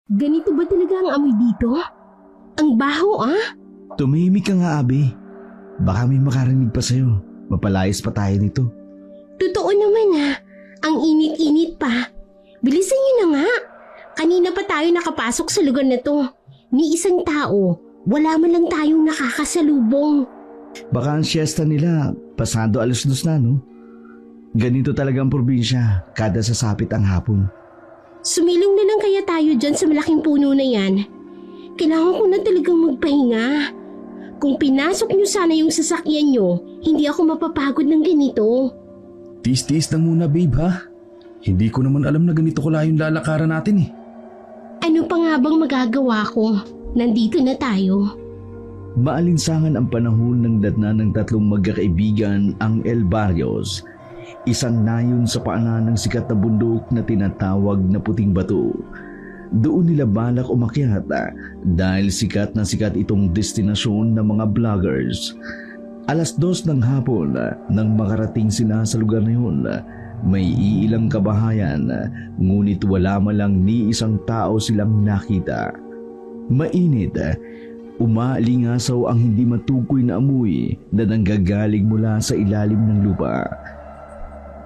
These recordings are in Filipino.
Ganito ba talaga ang amoy dito? Ang baho Tumimik ka nga, Abi. Baka may makarinig pa sa'yo. Mapalayas pa tayo nito. Totoo naman ang init-init pa. Bilisan niyo na nga. Kanina pa tayo nakapasok sa lugar na to. Ni isang tao, wala man lang tayong nakakasalubong. Baka ang siesta nila, pasado 2:00 na, no? Ganito talaga ang probinsya, kada sasapit ang hapon. Sumilong na lang kaya tayo dyan sa malaking puno na yan. Kailangan ko na talagang magpahinga. Kung pinasok niyo sana yung sasakyan niyo, hindi ako mapapagod ng ganito. Tis-tis lang muna, babe, ha? Hindi ko naman alam na ganito ko lang yung lalakaran natin eh. Ano pa nga bang magagawa ko? Nandito na tayo. Maalinsangan ang panahon ng datna ng tatlong magkakaibigan ang El Barrios. Isang nayon sa paanan ng sikat na bundok na tinatawag na Puting Bato. Doon nila balak umakyat dahil sikat na sikat itong destinasyon ng mga vloggers. 2:00 ng hapon nang makarating sila sa lugar na yun. May iilang kabahayan, ngunit wala man lang ni isang tao silang nakita. Mainit, umaalingasaw ang hindi matukoy na amoy na nanggagaling mula sa ilalim ng lupa.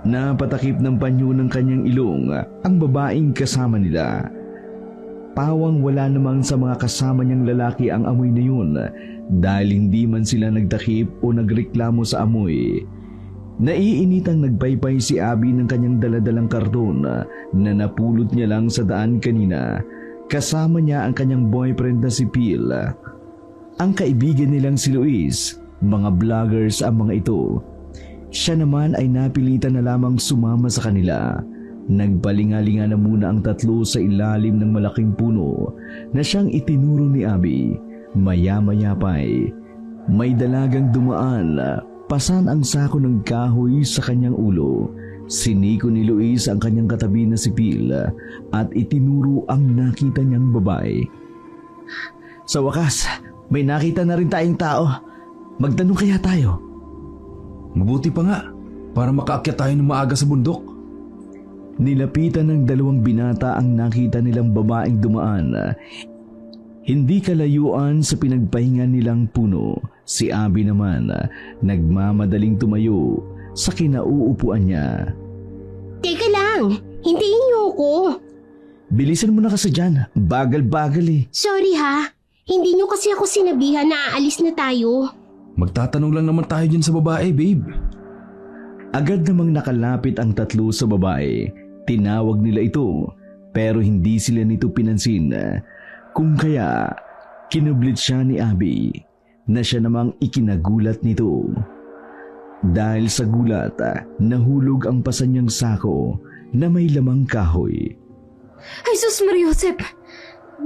Napatakip ng panyo ng kanyang ilong ang babaeng kasama nila. Pawang wala namang sa mga kasama niyang lalaki ang amoy na yun dahil hindi man sila nagtakip o nagreklamo sa amoy. Naiinitang nagbaybay si Abby ng kanyang daladalang karton na napulot niya lang sa daan kanina. Kasama niya ang kanyang boyfriend na si Phil. Ang kaibigan nilang si Luis, mga vloggers ang mga ito. Siya naman ay napilitan na lamang sumama sa kanila. Nagpalingalinga na muna ang tatlo sa ilalim ng malaking puno na siyang itinuro ni Abby. Maya-maya pa'y may dalagang dumaan. Pasan ang sako ng kahoy sa kanyang ulo. Siniko ni Luis ang kanyang katabi na si Phil at itinuro ang nakita niyang babae. Sa wakas, may nakita na rin tayong tao. Magtanong kaya tayo? Mabuti pa nga, para makaakyat tayo ng maaga sa bundok. Nilapitan ng dalawang binata ang nakita nilang babaeng dumaan. Hindi kalayuan sa pinagpahinga nilang puno. Si Abby naman, nagmamadaling tumayo sa kinauupuan niya. Teka lang, hintayin niyo ako. Bilisan mo na kasi dyan, bagal-bagal eh. Sorry hindi niyo kasi ako sinabihan na aalis na tayo. Magtatanong lang naman tayo dyan sa babae, babe. Agad namang nakalapit ang tatlo sa babae. Tinawag nila ito, pero hindi sila nito pinansin. Kung kaya, kinublit siya ni Abby na siya namang ikinagulat nito. Dahil sa gulat, nahulog ang pasan niyang sako na may lamang kahoy. Ay sus Mariosep,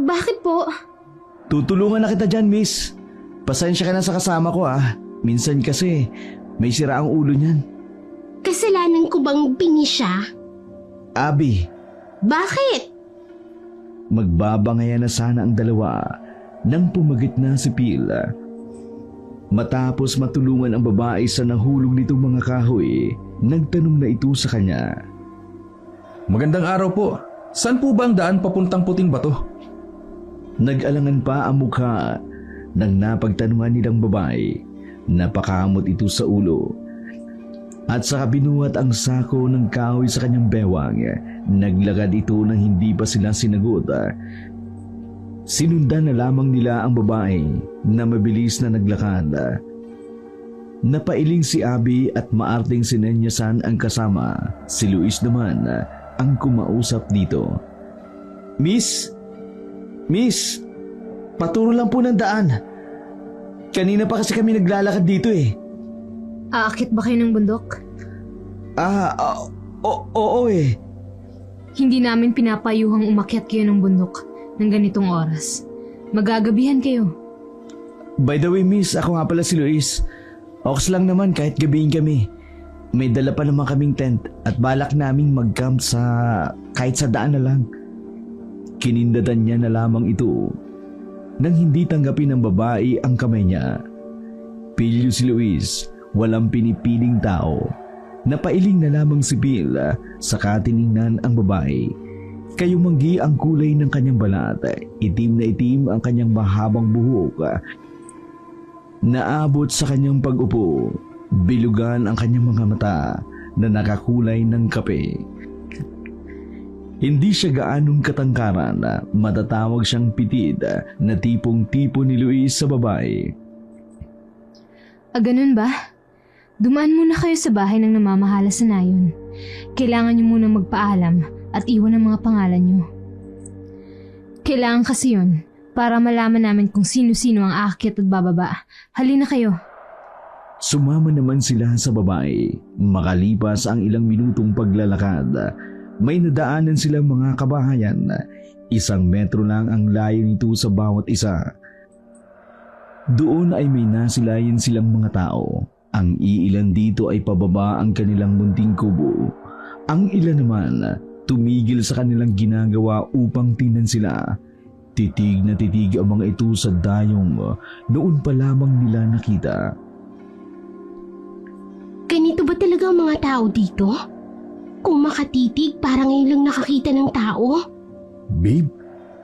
bakit po? Tutulungan na kita dyan, miss. Pasensya ka na sa kasama ko Minsan kasi may sira ang ulo niyan. Kasalanan ko bang bingi siya? Abby, Bakit? magbabangayan na sana ang dalawa nang pumagit na si Phil. Matapos matulungan ang babae sa nahulog nitong mga kahoy, nagtanong na ito sa kanya. Magandang araw po. Saan po ba ang daan papuntang Puting Bato? Nag-alangan pa ang mukha nang napagtanungan nilang babae. Napakamot ito sa ulo. At saka binuhat ang sako ng kahoy sa kanyang bewang. Naglakad ito nang hindi pa sila sinagot. Sinundan na lamang nila ang babae na mabilis na naglakad. Napailing si Abby at maarting sinenyasan ang kasama. Si Luis naman ang kumausap dito. Miss, paturo lang po ng daan. Kanina pa kasi kami naglalakad dito eh. Aakit ba kayo ng bundok? Oo eh. Hindi namin pinapayuhang umakyat kayo ng bundok ng ganitong oras. Magagabihan kayo. By the way, miss, ako nga pala si Luis. Oks lang naman kahit gabihin kami. May dala pa naman kaming tent at balak naming mag-camp kahit sa daan na lang. Kinindatan niya na lamang ito nang hindi tanggapin ng babae ang kamay niya. Pilyo si Luis, walang pinipiling tao. Napailing na lamang si Bill saka tiningnan ang babae. Kayumanggi ang kulay ng kanyang balat, itim na itim ang kanyang mahabang buhok. Naabot sa kanyang pag-upo, bilugan ang kanyang mga mata na nakakulay ng kape. Hindi siya gaanong katangkaran, matatawag siyang pitid na tipong-tipo ni Luis sa babae. Ganun ba? Dumaan muna kayo sa bahay ng namamahala sa nayon. Kailangan niyo muna magpaalam at iwan ang mga pangalan niyo. Kailangan kasi yun para malaman namin kung sino-sino ang aakyat at bababa. Halina kayo. Sumama naman sila sa babae. Makalipas ang ilang minutong paglalakad, may nadaanan silang mga kabahayan. 1 metro lang ang layo nito sa bawat isa. Doon ay may nasilayan silang mga tao. Ang iilan dito ay pababa ang kanilang munting kubo. Ang ilan naman tumigil sa kanilang ginagawa upang tingnan sila. Titig na titig ang mga ito sa dayong noon pa lamang nila nakita. Ganito ba talaga ang mga tao dito? Kung makatitig, parang ngayon lang nakakita ng tao. Babe,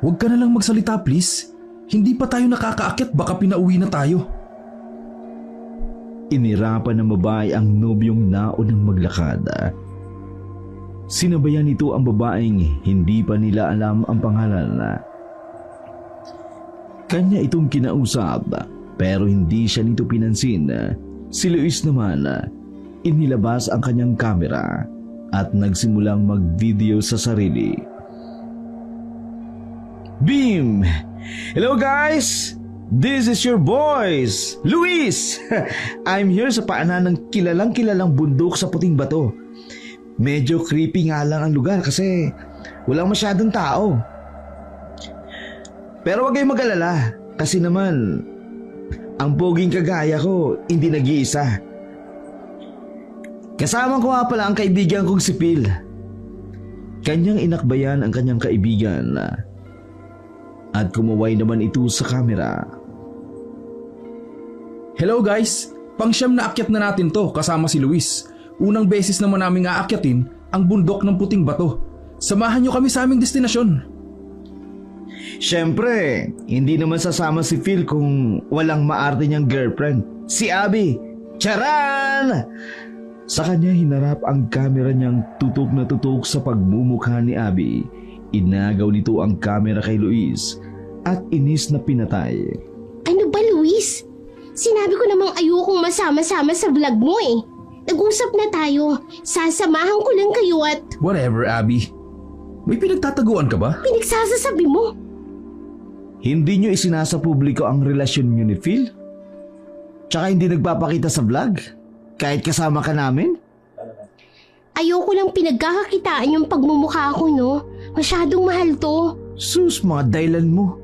huwag ka na lang magsalita please. Hindi pa tayo nakakaakyat, baka pinauwi na tayo. Inirapan ng babae ang nobyong naunang maglakad. Sinabayan nito ang babaeng hindi pa nila alam ang pangalan. Kanya itong kinausap pero hindi siya nito pinansin. Si Luis naman, inilabas ang kanyang kamera at nagsimulang mag-video sa sarili. Beam! Hello guys! This is your boys, Luis! I'm here sa paanan ng kilalang bundok sa Puting Bato. Medyo creepy nga lang ang lugar kasi walang masyadong tao. Pero huwag kayong mag-alala kasi naman ang poging kagaya ko hindi nag-iisa. Kasama ko nga pala ang kaibigan kong si Phil. Kanyang inakbayan ang kanyang kaibigan at kumaway naman ito sa kamera. Hello guys, pangsyam na akyat na natin to kasama si Luis. Unang beses naman naming aakyatin ang bundok ng Puting Bato. Samahan niyo kami sa aming destinasyon. Siyempre, hindi naman sasama si Phil kung walang maarte niyang girlfriend, si Abby. Charan! Sa kanya hinarap ang kamera niyang tutok na tutok sa pagmumukha ni Abby. Inagaw nito ang kamera kay Luis at inis na pinatay. Ano ba, Luis? Sinabi ko namang ayokong masama-sama sa vlog mo eh. Nag-usap na tayo. Sasamahan ko lang kayo at Whatever, Abby. May pinagtataguan ka ba? pinagsasasabi mo. Hindi niyo isinasa publiko ang relasyon niyo ni Phil? Tsaka hindi nagpapakita sa vlog? Kahit kasama ka namin? Ayoko lang pinagkakakitaan yung pagmumukha ko, no? Masyadong mahal to. Sus, mga dahilan mo.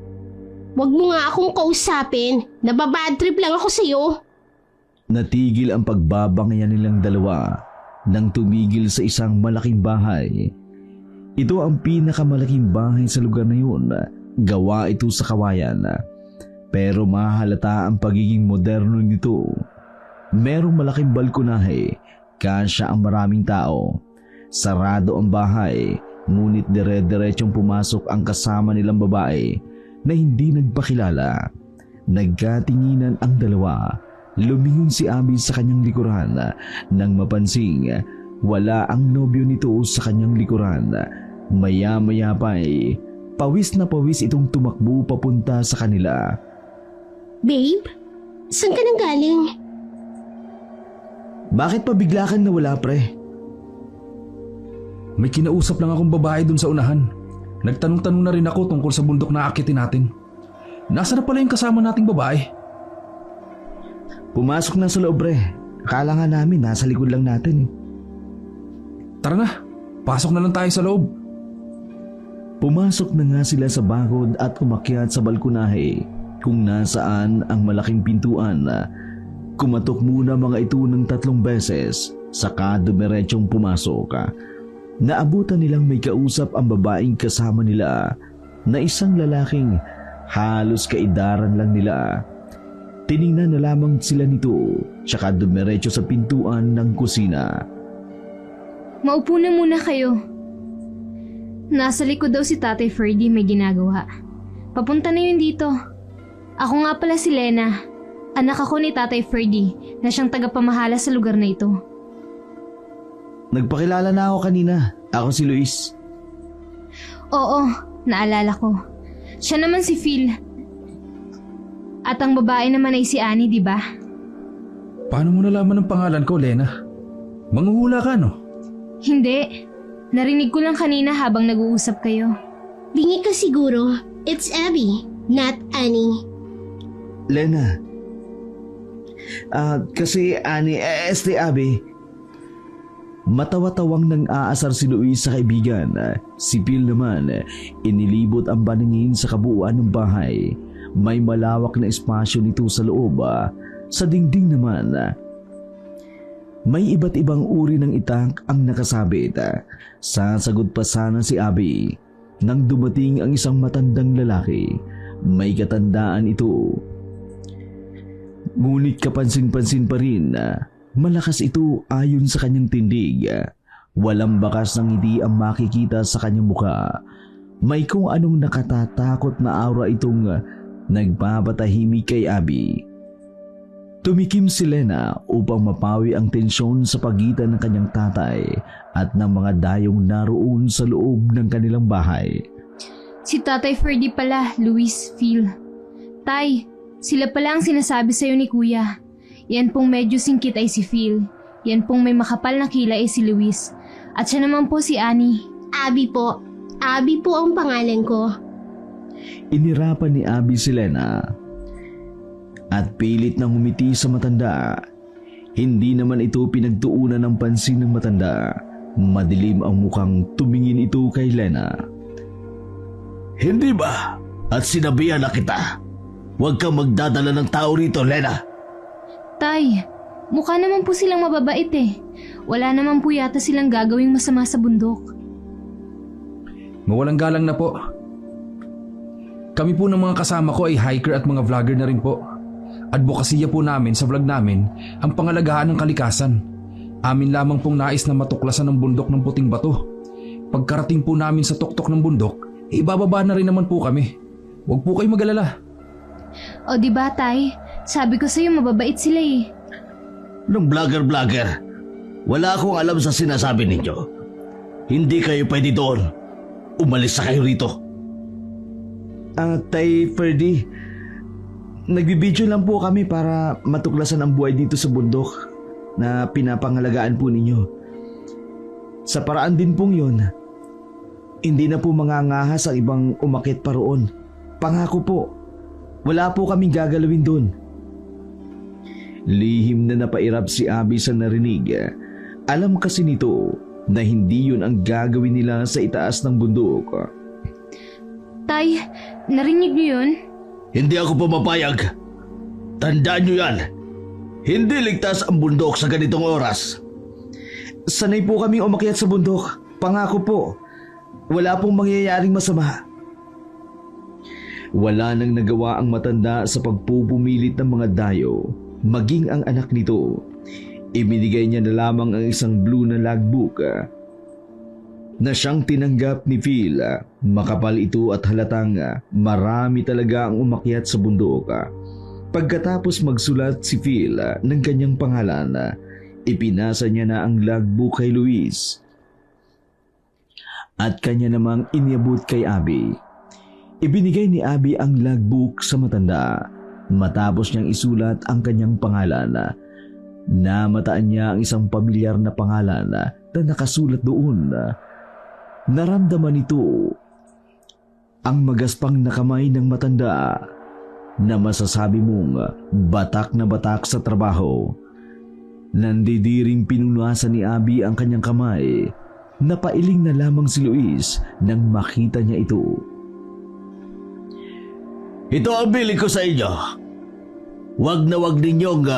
Huwag mo nga akong kausapin. Nababad trip lang ako sa'yo. Natigil ang pagbabangayan nilang dalawa nang tumigil sa isang malaking bahay. Ito ang pinakamalaking bahay sa lugar na yun. Gawa ito sa kawayan. Pero mahalata ang pagiging moderno nito. Merong malaking balkonahe. Kasya ang maraming tao. Sarado ang bahay. Ngunit dire-diretsong pumasok ang kasama nilang babae na hindi nagpakilala. Nagkatinginan ang dalawa. Lumingon si Abby sa kanyang likuran nang mapansing wala ang nobyo nito sa kanyang likuran. Maya-maya pa pawis na pawis itong tumakbo papunta sa kanila. Babe, saan ka nang galing? Bakit pa bigla kang nawala, pre? May kinausap lang akong babae dun sa unahan. Nagtanong-tanong na rin ako tungkol sa bundok na aakitin natin. Nasaan na pala yung kasama nating babae? Pumasok na sa loob, pre. Akala nga namin nasa likod lang natin eh. Tara na, pasok na lang tayo sa loob. Pumasok na nga sila sa bakod at umakyat sa balkonahe kung nasaan ang malaking pintuan. Kumatok muna mga ito ng 3 beses saka dumiretsyong pumasok. Naabutan nilang may kausap ang babaeng kasama nila na isang lalaking halos kaidaran lang nila. Tiningnan na lamang sila nito saka dumiretso sa pintuan ng kusina. Maupo na muna kayo. Nasa likod daw si Tatay Ferdy may ginagawa. Papunta na yun dito. Ako nga pala si Lena. Anak ako ni Tatay Ferdy na siyang tagapamahala sa lugar na ito. Nagpakilala na ako kanina. Ako si Luis. Oo, naalala ko. Siya naman si Phil. At ang babae naman ay si Annie, di ba? Paano mo nalaman ang pangalan ko, Lena? Manghuhula ka, no? Hindi. Narinig ko lang kanina habang nag-uusap kayo. Bingi ka siguro. It's Abby, not Annie. Lena. Kasi Ani, Abby. Matawa-tawang nang aasar si Luis sa kaibigan. Si Phil naman, inilibot ang paningin sa kabuuan ng bahay. May malawak na espasyo nito sa loob. Sa dingding naman, may iba't ibang uri ng itak ang nakasabit. Sasagot pa sana si Abby nang dumating ang isang matandang lalaki. May katandaan ito. Ngunit kapansin-pansin pa rin, malakas ito ayon sa kanyang tindig. Walang bakas ng ngiti ang makikita sa kanyang mukha. May kung anong nakatatakot na aura itong nagpapatahimik kay Abby. Tumikim si Lena upang mapawi ang tensyon sa pagitan ng kanyang tatay at ng mga dayong naroon sa loob ng kanilang bahay. Si Tatay Ferdy pala, Luis, Phil. Tay, sila pala ang sinasabi sa'yo ni Kuya. Yan pong medyo singkit ay si Phil. Yan pong may makapal na kilay ay si Luis. At siya naman po si Annie. Abby po. Abby po ang pangalan ko. Inirapan ni Abby si Lena at pilit na humiti sa matanda. Hindi naman ito pinagtuunan ng pansin ng matanda. Madilim ang mukhang tumingin ito kay Lena. Hindi ba? At sinabihan na kita. Huwag kang magdadala ng tao rito, Lena. Tay, mukha naman po silang mababait eh. Wala naman po yata silang gagawing masama sa bundok. Mawalang galang na po. Kami po ng mga kasama ko ay hiker at mga vlogger na rin po. Advokasya po namin sa vlog namin ang pangalagaan ng kalikasan. Amin lamang pong nais na matuklasan ang bundok ng Puting Bato. Pagkarating po namin sa tuktok ng bundok, ibababa na rin naman po kami. Huwag po kayo mag-alala. O diba tay, sabi ko sa'yo mababait sila eh. Nung vlogger, wala akong alam sa sinasabi ninyo. Hindi kayo pwede doon. Umalis na kayo rito. Tay Ferdy, nagbibideo lang po kami para matuklasan ang buhay dito sa bundok na pinapangalagaan po ninyo. Sa paraan din pong yun, hindi na po mangangahas ang ibang umakit pa roon. Pangako po, wala po kaming gagalawin doon. Lihim na napairap si Abby sa narinig. Alam kasi nito na hindi yun ang gagawin nila sa itaas ng bundok. Tay, narinig niyo yun? Hindi ako pumapayag. Tandaan nyo yan. Hindi ligtas ang bundok sa ganitong oras. Sanay po kaming umakyat sa bundok. Pangako po, wala pong mangyayaring masama. Wala nang nagawa ang matanda sa pagpupumilit ng mga dayo, maging ang anak nito. Ibinigay niya na lamang ang isang blue na logbook na siyang tinanggap ni Phil. Makapal ito at halatang marami talaga ang umakyat sa bundok. Pagkatapos magsulat si Phil ng kanyang pangalan, ipinasa niya na ang logbook kay Luis. At kanya namang iniabot kay Abby. Ibinigay ni Abby ang logbook sa matanda. Matapos niyang isulat ang kanyang pangalan, namataan niya ang isang pamilyar na pangalan na nakasulat doon. Naramdaman nito ang magaspang na kamay ng matanda na masasabi mong batak na batak sa trabaho. Nandidiring pinunasan ni Abby ang kanyang kamay. Napailing na lamang si Luis nang makita niya ito. Ito ang bili ko sa inyo. Huwag na huwag ninyong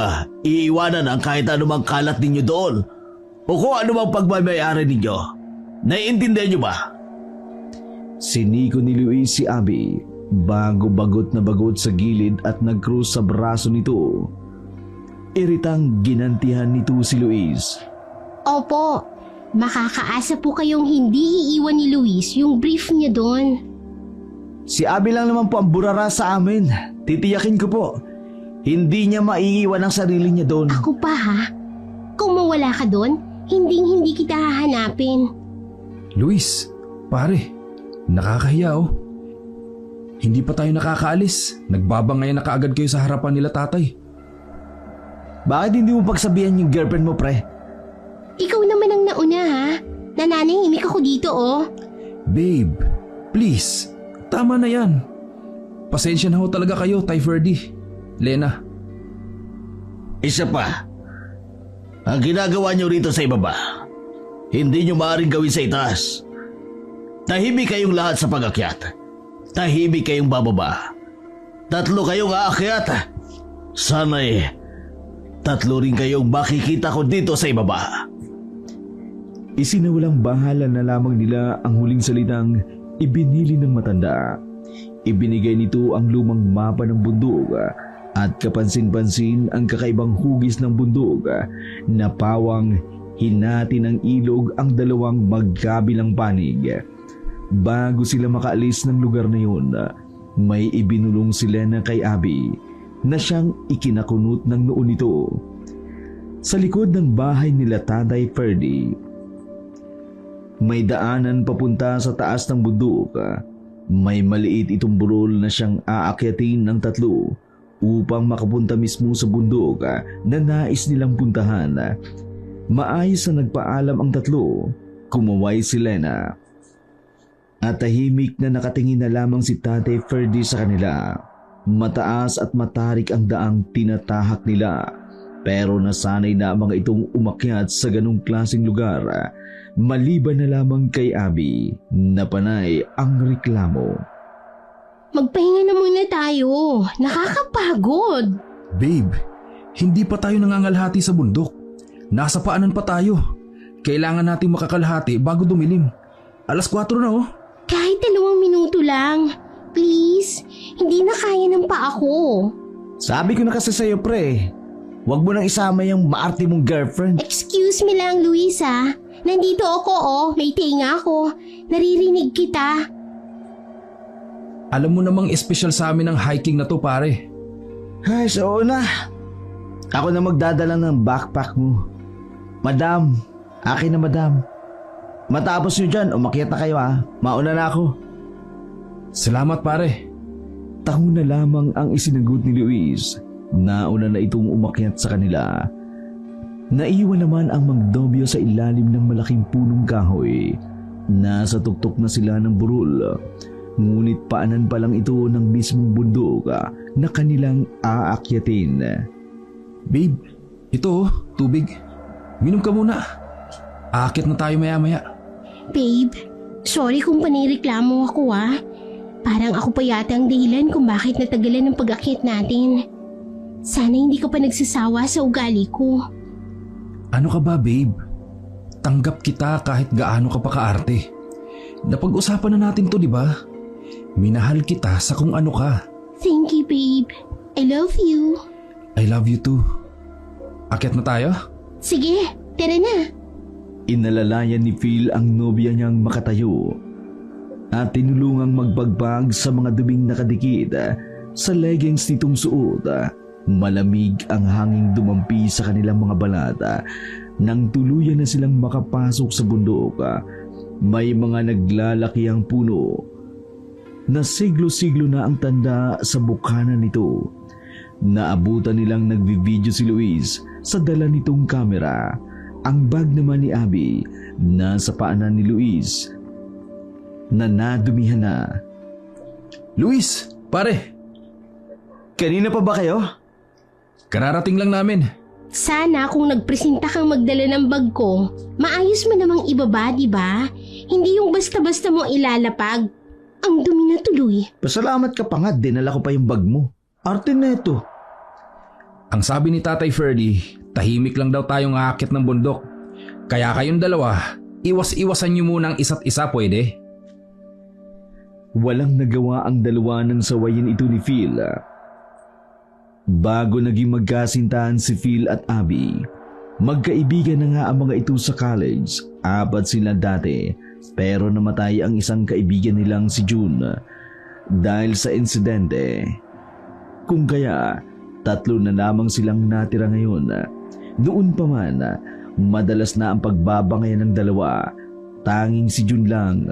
iiwanan ang kahit anumang kalat ninyo doon o kung anumang pagmamayari ninyo. Naiintindihan nyo ba? Siniko ni Luis si Abby, bago-bagot na bagot sa gilid at nag-cross sa braso nito. Iritang ginantihan nito si Luis. Opo, Makakaasa po kayong hindi iiwan ni Luis yung brief niya doon. Si Abby lang naman po ang burara sa amin. Titiyakin ko po. Hindi niya maiiwan ang sarili niya doon. Ako pa ha? Kung mawala ka doon, hindi kita hahanapin. Luis, pare, nakakahiya oh. Hindi pa tayo nakakaalis. Nagbabangayan na kaagad kayo sa harapan nila tatay. Bakit hindi mo pagsabihan yung girlfriend mo, pre? Ikaw naman ang nauna ha? Nananahimik ako dito oh. Babe, please, tama na yan. Pasensya na ho talaga kayo, Tay Ferdy. Lena, Isa pa, ang ginagawa niyo rito sa ibaba, hindi niyo maaaring gawin sa itaas. Tahimik kayong lahat sa pag-akyat. Tahimik kayong bababa. 3 kayong aakyat. Sana'y 3 rin kayong makikita ko dito sa ibaba. Isinawalang bahala na lamang nila ang huling salitang ibinili ng matanda. Ibinigay nito ang lumang mapa ng bundok at kapansin-pansin ang kakaibang hugis ng bundok na pawang hinati ng ilog ang 2 magkabilang panig. Bago sila makaalis ng lugar na yun, may ibinulong sila na kay Abby na siyang ikinakunot ng noo nito. Sa likod ng bahay nila Tatay Ferdy, may daanan papunta sa taas ng bundok. May maliit itong burol na siyang aakyatin ng 3 upang makapunta mismo sa bundok na nais nilang puntahan. Maayos na nagpaalam ang 3. Kumaway si Lena. At tahimik na nakatingin na lamang si Tatay Ferdy sa kanila. Mataas at matarik ang daang tinatahak nila. Pero nasanay na mga itong umakyat sa ganong klaseng lugar. Maliban na lamang kay Abby na panay ang reklamo. Magpahinga na muna tayo. Nakakapagod. babe, hindi pa tayo nangangalhati sa bundok. Nasa paanan pa tayo. Kailangan nating makakalhati bago dumilim. 4:00 na oh. Kahit 2 minuto lang. Please, hindi na kaya ng paa ko. Sabi ko na kasi sa'yo, pre. Huwag mo nang isama yung maarte mong girlfriend. Excuse me lang, Luisa. Nandito ako oh, may tinga ako. Naririnig kita. Alam mo namang espesyal sa amin ang hiking na to, pare. Ay, so na. Ako na magdadala ng backpack mo. Madam, akin na madam. Matapos nyo dyan, umakyat na kayo ha. Mauna na ako. Salamat, pare. Taho na lamang ang isinagot ni Luis. Nauna na itong umakyat sa kanila. Naiwan naman ang magdobyo sa ilalim ng malaking punong kahoy. Nasa tuktok na sila ng burol. Ngunit paanan pa lang ito ng mismong bundok na kanilang aakyatin. Babe, ito oh, tubig. Minom ka muna. Aakit na tayo maya-maya. Babe, sorry kung panireklamo ako ah. Parang ako pa yata ang dahilan kung bakit natagalan ng pag-akyat natin. Sana hindi ka pa nagsasawa sa ugali ko. Ano ka ba, babe? Tanggap kita kahit gaano ka pa kaarte. Napag-usapan na natin to, di ba? Minahal kita sa kung ano ka. Thank you, babe. I love you. I love you too. Akyat na tayo? Sige, tara na. Inalalayan ni Phil ang nobya niyang makatayo at tinulungang magbagbag sa mga duming nakadikit sa leggings nitong suot. Malamig ang hanging dumampi sa kanilang mga balat nang tuluyan na silang makapasok sa bundok. May mga naglalaki ang puno na siglo-siglo na ang tanda sa bukana nito. Naabutan nilang nagvi-video si Luis sa dala nitong kamera. Ang bag naman ni Abby nasa paanan ni Luis na nadumihan na. Luis, pare. Kanina pa ba kayo? Kararating lang namin. Sana kung nagpresenta kang magdala ng bag ko, maayos mo namang ibaba, di ba? Hindi yung basta-basta mo ilalapag. Ang dumi na tuloy. Pasalamat ka pa nga, dinala ko pa yung bag mo. Arte na ito. Ang sabi ni Tatay Ferdy, tahimik lang daw tayong aakit ng bundok. Kaya kayong dalawa, iwas-iwasan niyo muna ang isa't isa, pwede? Walang nagawa ang dalawa nang sawayin ito ni Phil. Bago naging magkasintahan si Phil at Abby, Magkaibigan na nga ang mga ito sa college. 4 sila dati, pero namatay ang isang kaibigan nilang si June dahil sa insidente. Kung kaya, 3 na lamang silang natira ngayon. Noon pa man, madalas na ang pagbabangayan ng dalawa. Tanging si June lang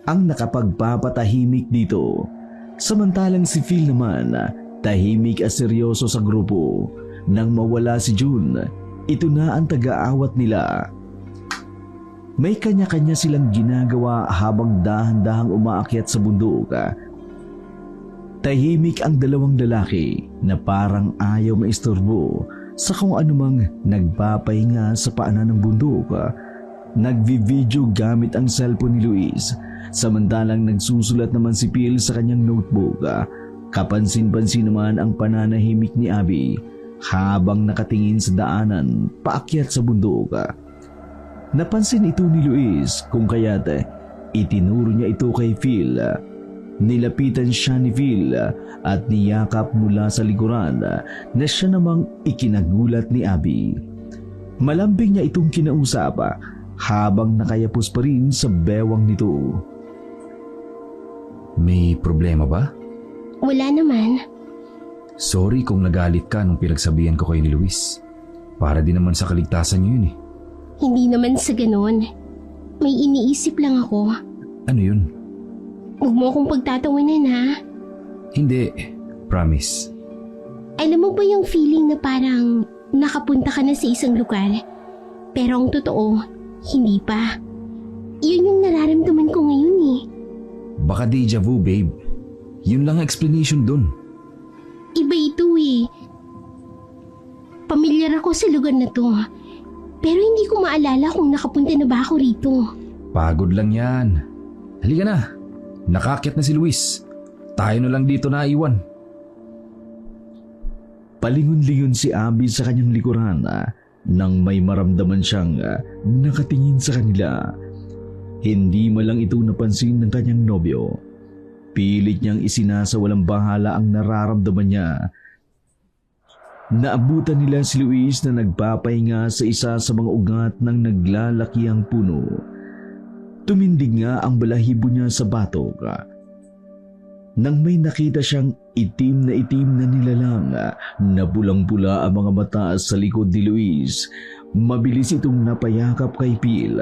ang nakapagpapatahimik dito. Samantalang si Phil naman, tahimik at seryoso sa grupo. Nang mawala si June, ito na ang taga-awat nila. May kanya-kanya silang ginagawa habang dahan-dahang umaakyat sa bundok. Tahimik ang 2 lalaki na parang ayaw maistorbo sa kung anumang nagpapahinga sa paanan ng bundok. Nagvi-video gamit ang cellphone ni Luis, samantalang nagsusulat naman si Phil sa kanyang notebook. Kapansin-pansin naman ang pananahimik ni Abby habang nakatingin sa daanan paakyat sa bundok. Napansin ito ni Luis kung kaya't itinuro niya ito kay Phil. Nilapitan siya ni Phil at niyakap mula sa likuran na siya namang ikinagulat ni Abby. Malambing niya itong kinausap habang nakayapos pa rin sa bewang nito. May problema ba? Wala naman. Sorry kung nagalit ka nung pinagsabihan ko kayo ni Luis. Para din naman sa kaligtasan niyo yun eh. Hindi naman sa ganon. May iniisip lang ako. Ano yun? Huwag mo akong pagtatawanan ha. Hindi. Promise. Alam mo ba yung feeling na parang nakapunta ka na sa isang lugar? Pero ang totoo, hindi pa. Yun yung nararamdaman ko ngayon eh. Baka deja vu, babe. Yun lang ang explanation dun. Iba ito eh. Pamilyar ako sa lugar na to. Pero hindi ko maalala kung nakapunta na ba ako rito. Pagod lang yan. Halika na. Nakakyat na si Luis. Tayo na lang dito naiwan. Palingon-lingon si Abby sa kanyang likuran nang may maramdaman siyang nakatingin sa kanila. Hindi malang ito napansin ng kanyang nobyo. Pilit niyang isinasawalang bahala ang nararamdaman niya. Naabutan nila si Luis na nagpapahinga sa isa sa mga ugat ng naglalakihang puno. Tumindig nga ang balahibo niya sa batok. Nang may nakita siyang itim na nilalang na pulang-pula ang mga mata sa likod ni Luis, mabilis itong napayakap kay Phil.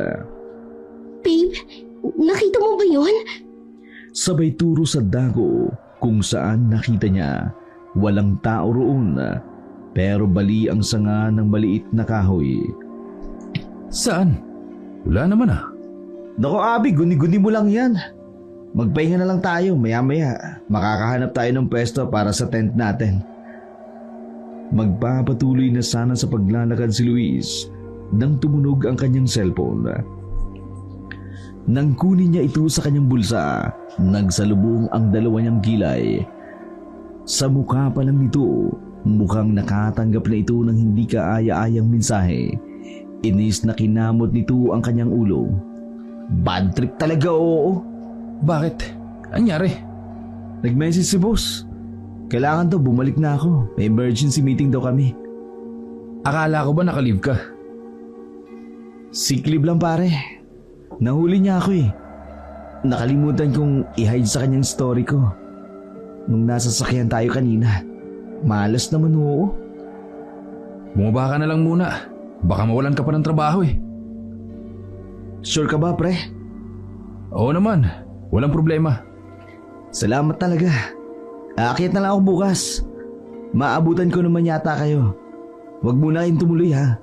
Babe, nakita mo ba yun? Sabay turo sa dago kung saan nakita niya. Walang tao roon, pero bali ang sanga ng maliit na kahoy. Saan? Wala naman ah. Naku Abby, guni-guni mo lang yan. Magpahinga na lang tayo, maya-maya. Makakahanap tayo ng pwesto para sa tent natin. Magpapatuloy na sana sa paglalakad si Luis nang tumunog ang kanyang cellphone. Nang kunin niya ito sa kanyang bulsa, nagsalubong ang 2 niyang kilay. Sa mukha pa lang nito, mukhang nakatanggap na ito ng hindi kaaya-ayang mensahe. Inis na kinamot nito ang kanyang ulo. Bad trip talaga, oo. Bakit? Anyari? Nag-message si boss. Kailangan daw bumalik na ako. May emergency meeting daw kami. Akala ko ba naka-leave ka? Sick leave lang pare. Nahuli niya ako eh. Nakalimutan kong i-hide sa kanyang story ko. Nung nasa sakyan tayo kanina. Malas naman oo. Bumaba ka na lang muna. Baka mawalan ka pa ng trabaho eh. Sure ka ba pre? Oo naman. Walang problema. Salamat talaga. Aakyat na lang ako bukas. Maabutan ko naman yata kayo. Huwag muna kayong tumuloy ha.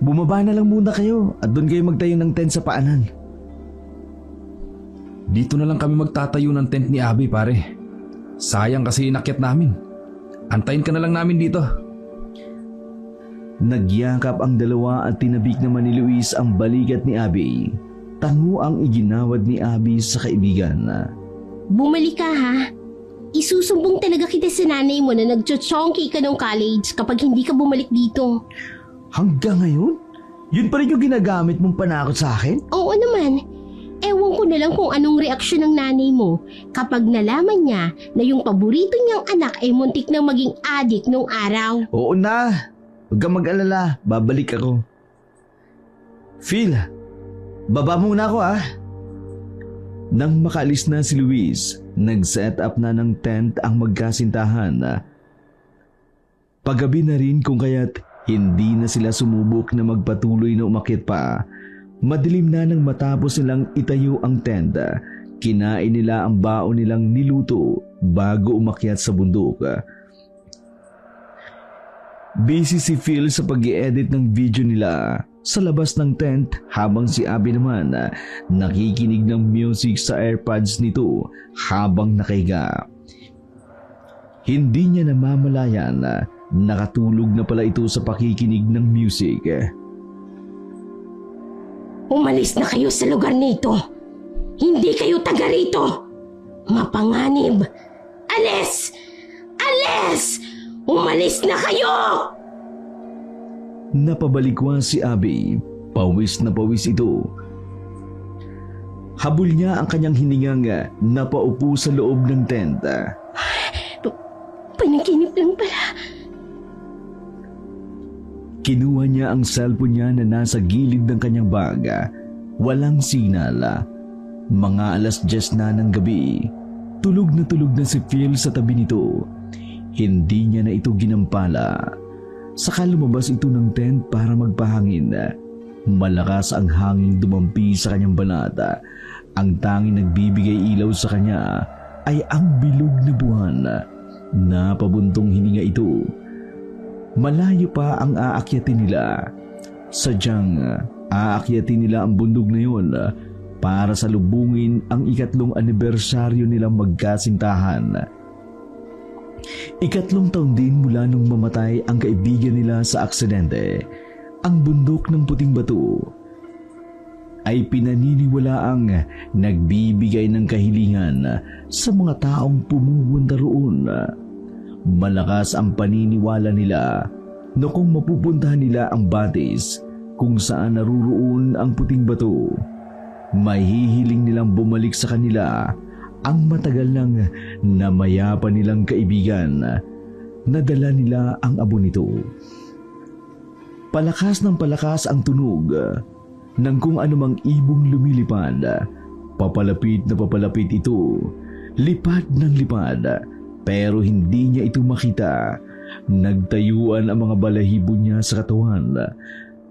Bumaba na lang muna kayo at doon kayo magtayo ng tent sa paanan. Dito na lang kami magtatayo ng tent ni Abby pare. Sayang kasi inakyat namin. Antayin ka na lang namin dito. Nagyakap ang 2 at tinabik naman ni Luis ang balikat ni Abby. Tango ang iginawad ni Abby sa kaibigan. Bumalik ka ha. Isusumbong talaga kita sa nanay mo na nagchochongki ka ng college kapag hindi ka bumalik dito. Hanggang ngayon? Yun pa rin yung ginagamit mong panakot sa akin? Oo naman. Ewan ko na lang kung anong reaksyon ng nanay mo kapag nalaman niya na yung paborito niyang anak ay muntik nang maging adik nung araw. Oo na. Huwag kang mag-alala, babalik ako. Phil, baba muna ako ah. Nang makaalis na si Luis, nag-set up na ng tent ang magkasintahan. Paggabi na rin kung kaya't hindi na sila sumubok na magpatuloy na umakyat pa. Madilim na nang matapos nilang itayo ang tent. Kinain nila ang baon nilang niluto bago umakyat sa bundok. Busy si Phil sa pag-i-edit ng video nila sa labas ng tent habang si Abby naman nakikinig ng music sa AirPods nito habang nakahiga. Hindi niya namamalayan na nakatulog na pala ito sa pakikinig ng music. Umalis na kayo sa lugar nito. Hindi kayo taga rito. Mapanganib. Alis! Alis! Umalis na kayo! Napabalikwa si Abby. Pawis na pawis ito. Habol niya ang kanyang hiningang napaupo sa loob ng tent. Panaginip lang pala. Kinuha niya ang cellphone niya na nasa gilid ng kanyang bag. Walang signal. Mga 10:00 na ng gabi. Tulog na si Phil sa tabi nito. Hindi niya na ito ginampala. Saka lumabas ito ng tent para magpahangin. Malakas ang hangin dumampi sa kanyang banata. Ang tanging nagbibigay ilaw sa kanya ay ang bilog na buwan. Napabuntong hininga ito. Malayo pa ang aakyatin nila. Sadyang aakyatin nila ang bundok na yun para salubungin ang 3 anibersaryo nilang magkasintahan. 3 taon din mula nung mamatay ang kaibigan nila sa aksidente. Ang bundok ng Puting Bato ay pinaniniwalaang nagbibigay ng kahilingan sa mga taong pumupunta roon. Malakas ang paniniwala nila na kung mapupuntahan nila ang batis kung saan naruroon ang Puting Bato, mahihiling nilang bumalik sa kanila ang matagal nang namayapa nilang kaibigan. Nadala nila ang abo nito. Palakas ng palakas ang tunog ng kung anumang ibong lumilipad. Papalapit na papalapit ito. Lipad ng lipad. Pero hindi niya ito makita. Nagtayuan ang mga balahibo niya sa katawan.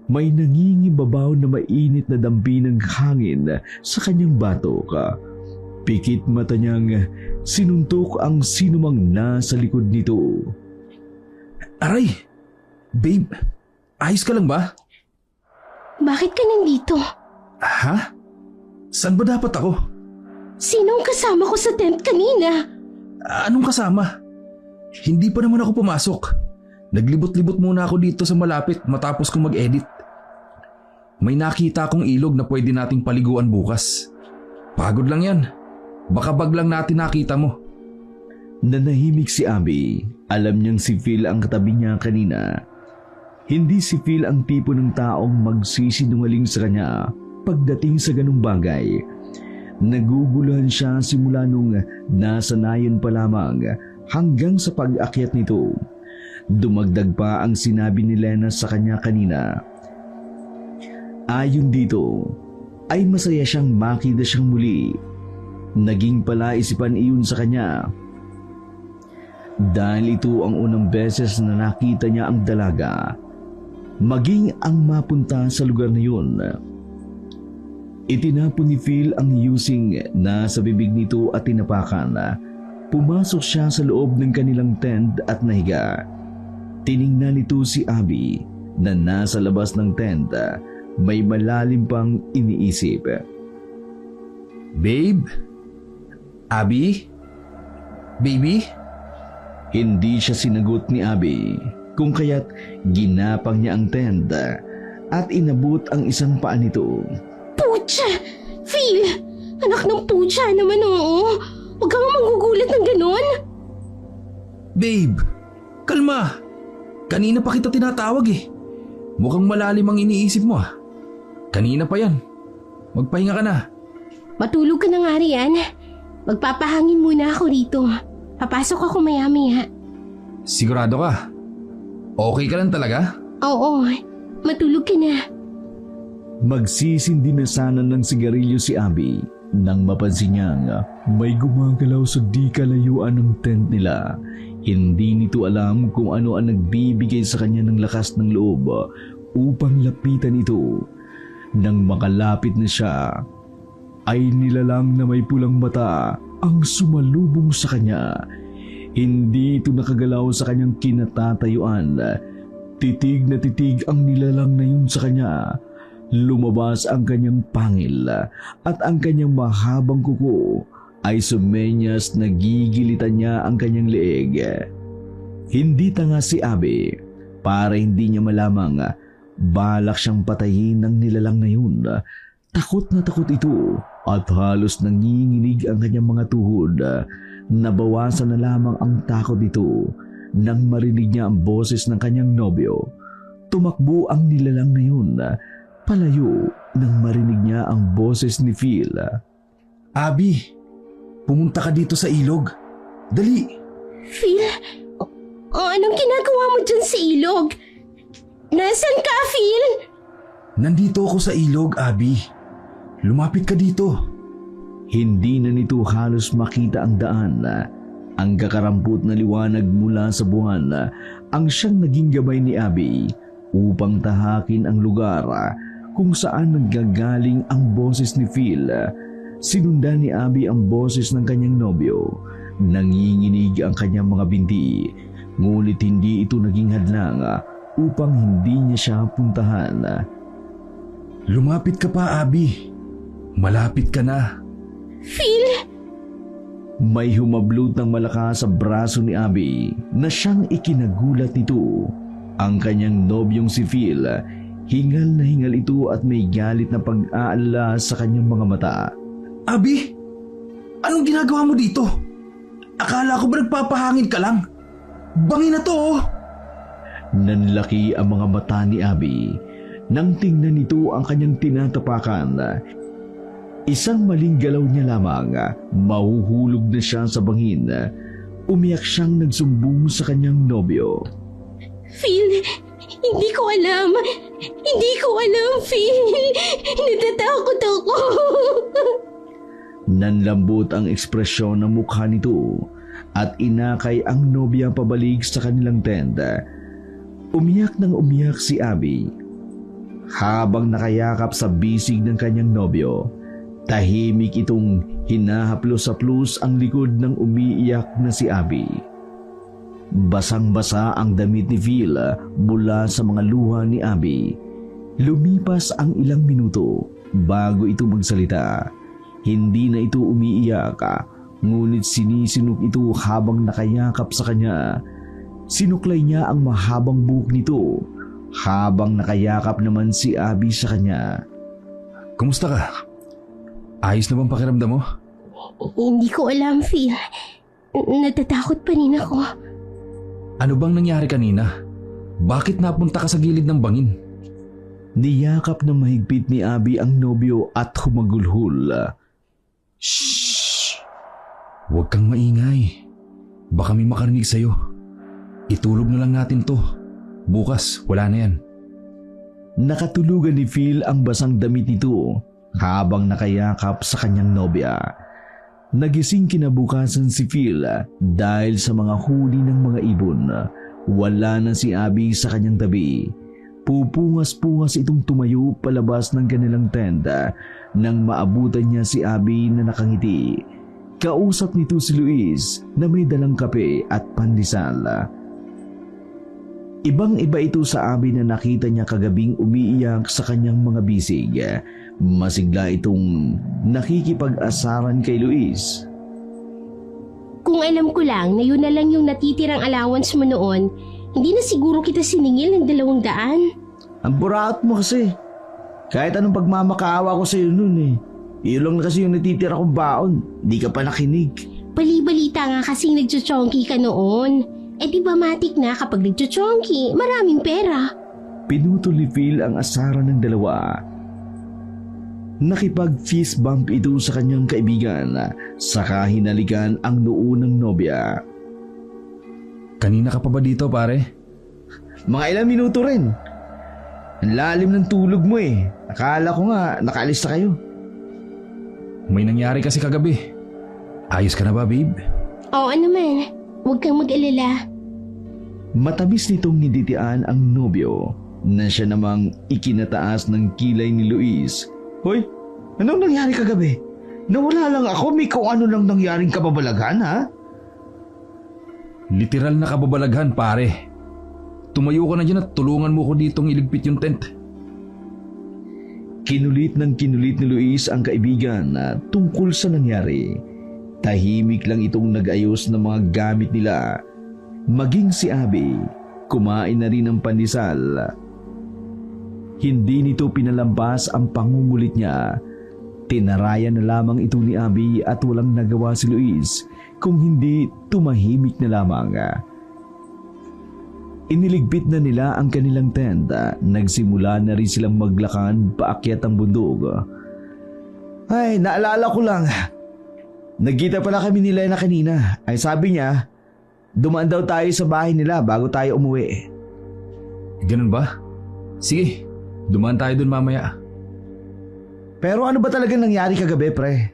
May nangingibabaw na mainit na dampi ng hangin sa kanyang batok. Pikit mata niyang sinuntok ang sinumang nasa likod nito. Aray! Babe, ayos ka lang ba? Bakit ka nandito? Ha? Saan ba dapat ako? Sinong kasama ko sa tent kanina? Anong kasama? Hindi pa naman ako pumasok. Naglibot-libot muna ako dito sa malapit matapos kong mag-edit. May nakita akong ilog na pwede nating paliguan bukas. Pagod lang yan. Baka biglang natin nakita mo. Nanahimik si Abby. Alam niyang si Phil ang katabi niya kanina. Hindi si Phil ang tipo ng taong magsisinungaling sa kanya pagdating sa ganung bagay. Naguguluhan siya simula nung nasa nayon pa lamang hanggang sa pag-akyat nito. Dumagdag pa ang sinabi ni Lena sa kanya kanina. Ayon dito, ay masaya siyang makita siyang muli. Naging palaisipan iyon sa kanya. Dahil ito ang unang beses na nakita niya ang dalaga, maging ang mapunta sa lugar na yun. Itinapon ni Phil ang using na sa bibig nito at tinapakan. Pumasok siya sa loob ng kanilang tent at nahiga. Tiningnan nito si Abby na nasa labas ng tent. May malalim pang iniisip. Babe? Abby? Baby? Hindi siya sinagot ni Abby, kung kaya't ginapang niya ang tent at inabot ang isang paa nito. Pucha! Phil! Anak ng pucha naman oo. Huwag kang magugulat ng ganon. Babe, kalma. Kanina pa kita tinatawag eh. Mukhang malalim ang iniisip mo ah. Kanina pa yan. Magpahinga ka na. Matulog ka na nga riyan. Magpapahangin muna ako rito. Papasok ako maya-maya. Sigurado ka? Okay ka lang talaga? Oo, matulog ka na. Magsisindi na sana ng sigarilyo si Abby nang mapansin niyang may gumagalaw sa di kalayuan ng tent nila. Hindi nito alam kung ano ang nagbibigay sa kanya ng lakas ng loob upang lapitan ito. Nang makalapit na siya, ay nilalang na may pulang mata ang sumalubong sa kanya. Hindi ito nakagalaw sa kanyang kinatatayuan. Titig na titig ang nilalang na yun sa kanya. Lumabas ang kanyang pangil at ang kanyang mahabang kuko ay sumenyas na gigilitan niya ang kanyang leeg. Hindi tanga si Abby para hindi niya malamang balak siyang patayin ng nilalang na yun. Takot na takot ito at halos nanginginig ang kanyang mga tuhod. Nabawasan na lamang ang takot nito nang marinig niya ang boses ng kanyang nobyo. Tumakbo ang nilalang na yun palayo nang marinig niya ang boses ni Phil. Abby, pumunta ka dito sa ilog. Dali! Phil, anong ginagawa mo dyan sa ilog? Nasaan ka, Phil? Nandito ako sa ilog, Abby. Lumapit ka dito. Hindi na nito halos makita ang daan. Ang kakarampot na liwanag mula sa buwan ang siyang naging gabay ni Abby upang tahakin ang lugar kung saan naggagaling ang boses ni Phil. Sinundan ni Abby ang boses ng kanyang nobyo. Nanginginig ang kanyang mga binti, ngunit hindi ito naging hadlang upang hindi niya siya puntahan. Lumapit ka pa, Abby. Malapit ka na. Phil! May humablot ng malakas sa braso ni Abby na siyang ikinagulat nito. Ang kanyang nobyong si Phil, hingal na hingal ito at may galit na pag-aalala sa kanyang mga mata. Abby, anong ginagawa mo dito? Akala ko ba nagpapahangin ka lang? Bangin na to, oh! Nanlaki ang mga mata ni Abby nang tingnan nito ang kanyang tinatapakan. Isang maling galaw niya lamang, mahuhulog na siya sa bangin. Umiyak siyang nagsumbong sa kanyang nobyo. Phil, hindi ko alam. Hindi ko alam, Phil. Natatakot ako. Nanlambot ang ekspresyon ng mukha nito at inakay ang nobya pabalik sa kanilang tent. Umiyak nang umiyak si Abby habang nakayakap sa bisig ng kanyang nobyo. Tahimik itong hinahaplos-haplos ang likod ng umiiyak na si Abby. Basang-basa ang damit ni Phil mula sa mga luha ni Abby. Lumipas ang ilang minuto bago ito magsalita. Hindi na ito umiiyak, ngunit sinisinok ito habang nakayakap sa kanya. Sinuklay niya ang mahabang buhok nito habang nakayakap naman si Abby sa kanya. Kumusta ka? Ayos na bang pakiramdam mo? Hindi ko alam, Phil. Natatakot pa rin ako. Ano bang nangyari kanina? Bakit napunta ka sa gilid ng bangin? Niyakap na mahigpit ni Abby ang nobyo at humagulhol. Shhh! Huwag kang maingay. Baka may makarinig sa'yo. Itulog na lang natin to. Bukas, wala na yan. Nakatulugan ni Phil ang basang damit nito habang nakayakap sa kanyang nobya. Nagising kinabukasan si Phil dahil sa mga huli ng mga ibon. Wala na si Abby sa kanyang tabi. Pupungas-pungas itong tumayo palabas ng kanilang tenda nang maabutan niya si Abby na nakangiti. Kausap nito si Luis na may dalang kape at pandesal. Ibang-iba ito sa Abby na nakita niya kagabing umiiyak sa kanyang mga bisig. Masigla itong nakikipag-asaran kay Luis. Kung alam ko lang na yun na lang yung natitirang allowance mo noon, hindi na siguro kita siningil ng 200. Ang buraot mo kasi. Kahit anong pagmamakaawa ko sa iyo noon Iyon lang na kasi yung natitira kong baon. Di ka pa nakinig. Bali-balita nga kasing nagchuchonki ka noon. Di ba matik na kapag nagchuchonki, maraming pera. Pinutol ni Phil ang asaran ng dalawa. Nakipag-fist bump ito sa kanyang kaibigan, saka hinalikan ang noo ng nobya. Kanina ka pa ba dito, pare? Mga ilang minuto rin. Ang lalim ng tulog mo eh. Akala ko nga nakaalis na kayo. May nangyari kasi kagabi. Ayos ka na ba, babe? Oo naman, huwag kang mag-alala. Matamis nitong niditian ang nobyo na siya namang ikinataas ng kilay ni Luis. Hoy, anong nangyari kagabi? Nawala lang ako, may kung ano lang nangyaring kababalaghan ha? Literal na kababalaghan, pare. Tumayo ka na dyan at tulungan mo ko ditong iligpit yung tent. Kinulit ni Luis ang kaibigan na tungkol sa nangyari. Tahimik lang itong nag-ayos ng mga gamit nila. Maging si Abby, kumain na rin ng pandesal. Hindi nito pinalampas ang pangungulit niya. Tinarayan na lamang ito ni Abby at walang nagawa si Luis kung hindi tumahimik na lamang. Iniligpit na nila ang kanilang tent. Nagsimula na rin silang maglakad paakyat ang bundok. Ay, naalala ko lang. Nagkita pala kami ni Lena kanina. Ay sabi niya, dumaan daw tayo sa bahay nila bago tayo umuwi. Ganun ba? Sige, dumaan tayo dun mamaya. Pero ano ba talaga nangyari kagabi, pre?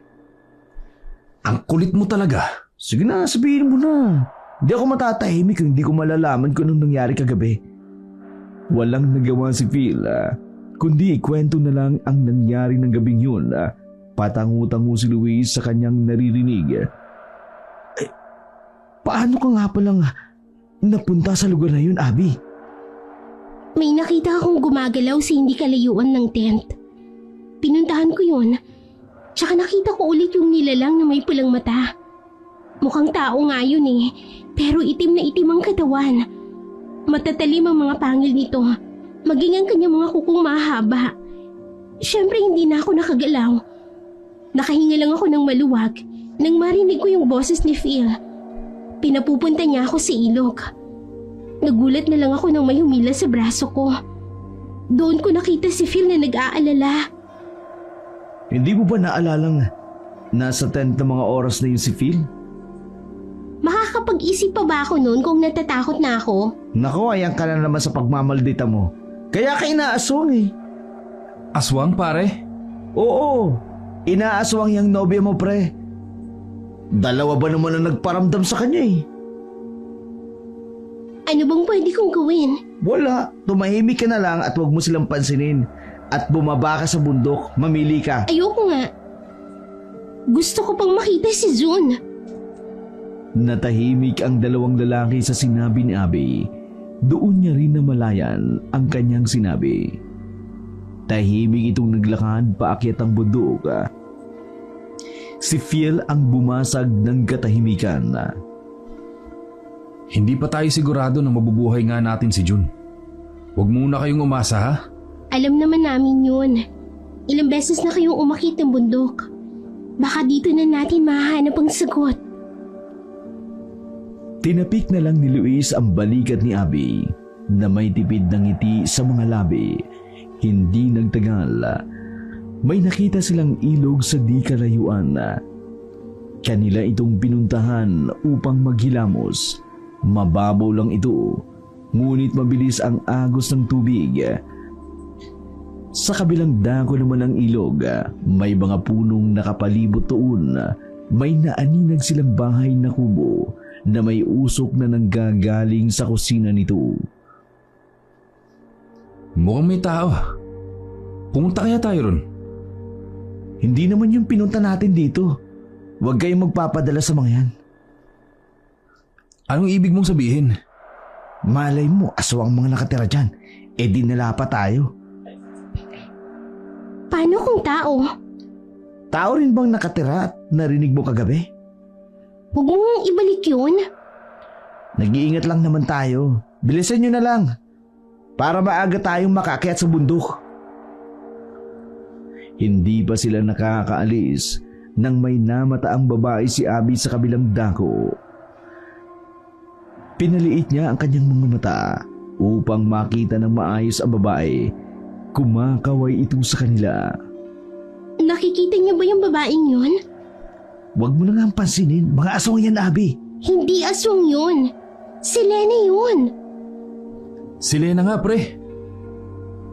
Ang kulit mo talaga. Sige na, sabihin mo na. Hindi ako matatahimik kung hindi ko malalaman kung anong nangyari kagabi. Walang nagawa si Phil, kundi ikwento na lang ang nangyari ng gabing yun. Patangu-tangu si Luis sa kanyang naririnig. Paano ka nga palang napunta sa lugar na yun, Abby? May nakita akong gumagalaw sa hindi kalayuan ng tent. Pinuntahan ko yun. Tsaka nakita ko ulit yung nilalang na may pulang mata. Mukhang tao nga yun eh, pero itim na itim ang katawan. Matatalim ang mga pangil nito, maging ang kanyang mga kukong mahaba. Siyempre hindi na ako nakagalaw. Nakahinga lang ako ng maluwag nang marinig ko yung boses ni Phil. Pinapupunta niya ako sa ilog. Nagulat na lang ako nang may humila sa braso ko. Doon ko nakita si Phil na nag-aalala. Hindi mo ba naalalang nasa tent ng mga oras na yun si Phil? Makakapag-isip pa ba ako noon kung natatakot na ako? Nako, ayan ka na naman sa pagmamaldita mo. Kaya ka inaaswang eh. Aswang, pare? Oo, inaaswang yung nobya mo, pre. Dalawa ba naman ang nagparamdam sa kanya eh? Ano bang pwede kong gawin? Wala, tumahimik ka na lang at huwag mo silang pansinin. At bumaba ka sa bundok, mamili ka. Ayoko nga. Gusto ko pang makita si June. Natahimik ang dalawang lalaki sa sinabi ni Abby. Doon niya rin namalayan ang kanyang sinabi. Tahimik itong naglakad paakyat ang bundok. Si Phil ang bumasag ng katahimikan. Hindi pa tayo sigurado na mabubuhay nga natin si June. Huwag muna kayong umasa, ha? Alam naman namin yun. Ilang beses na kayong umakit ng bundok. Baka dito na natin mahanap ang sagot. Tinapik na lang ni Luis ang balikat ni Abby na may tipid ng ngiti sa mga labi. Hindi nagtagal. May nakita silang ilog sa di kalayuan. Kanila itong pinuntahan upang maghilamos. Mababaw lang ito, ngunit mabilis ang agos ng tubig. Sa kabilang dako naman ng ilog, may mga punong nakapalibot doon. May naaninag silang bahay na kubo na may usok na nanggagaling sa kusina nito. Mukhang may tao. Pumunta kaya tayo ron? Hindi naman yung pinunta natin dito. Huwag kayong magpapadala sa mga yan. Anong ibig mong sabihin? Malay mo, aswang mga nakatira dyan. E di nala pa tayo. Paano kung tao? Tao rin bang nakatira at narinig mo kagabi? Huwag mong ibalik yun. Nag-iingat lang naman tayo. Bilisan nyo na lang. Para maaga tayong makaakyat sa bundok. Hindi pa sila nakakaalis nang may namataang babae si Abby sa kabilang dako. Pinaliit niya ang kanyang mga mata upang makita ng maayos ang babae. Kumakaway ito sa kanila. Nakikita niyo ba yung babaeng yun? Huwag mo na nga pansinin. Mga aswang yan, Abby. Hindi aswang yun. Si Lena yun. Si Lena nga, pre.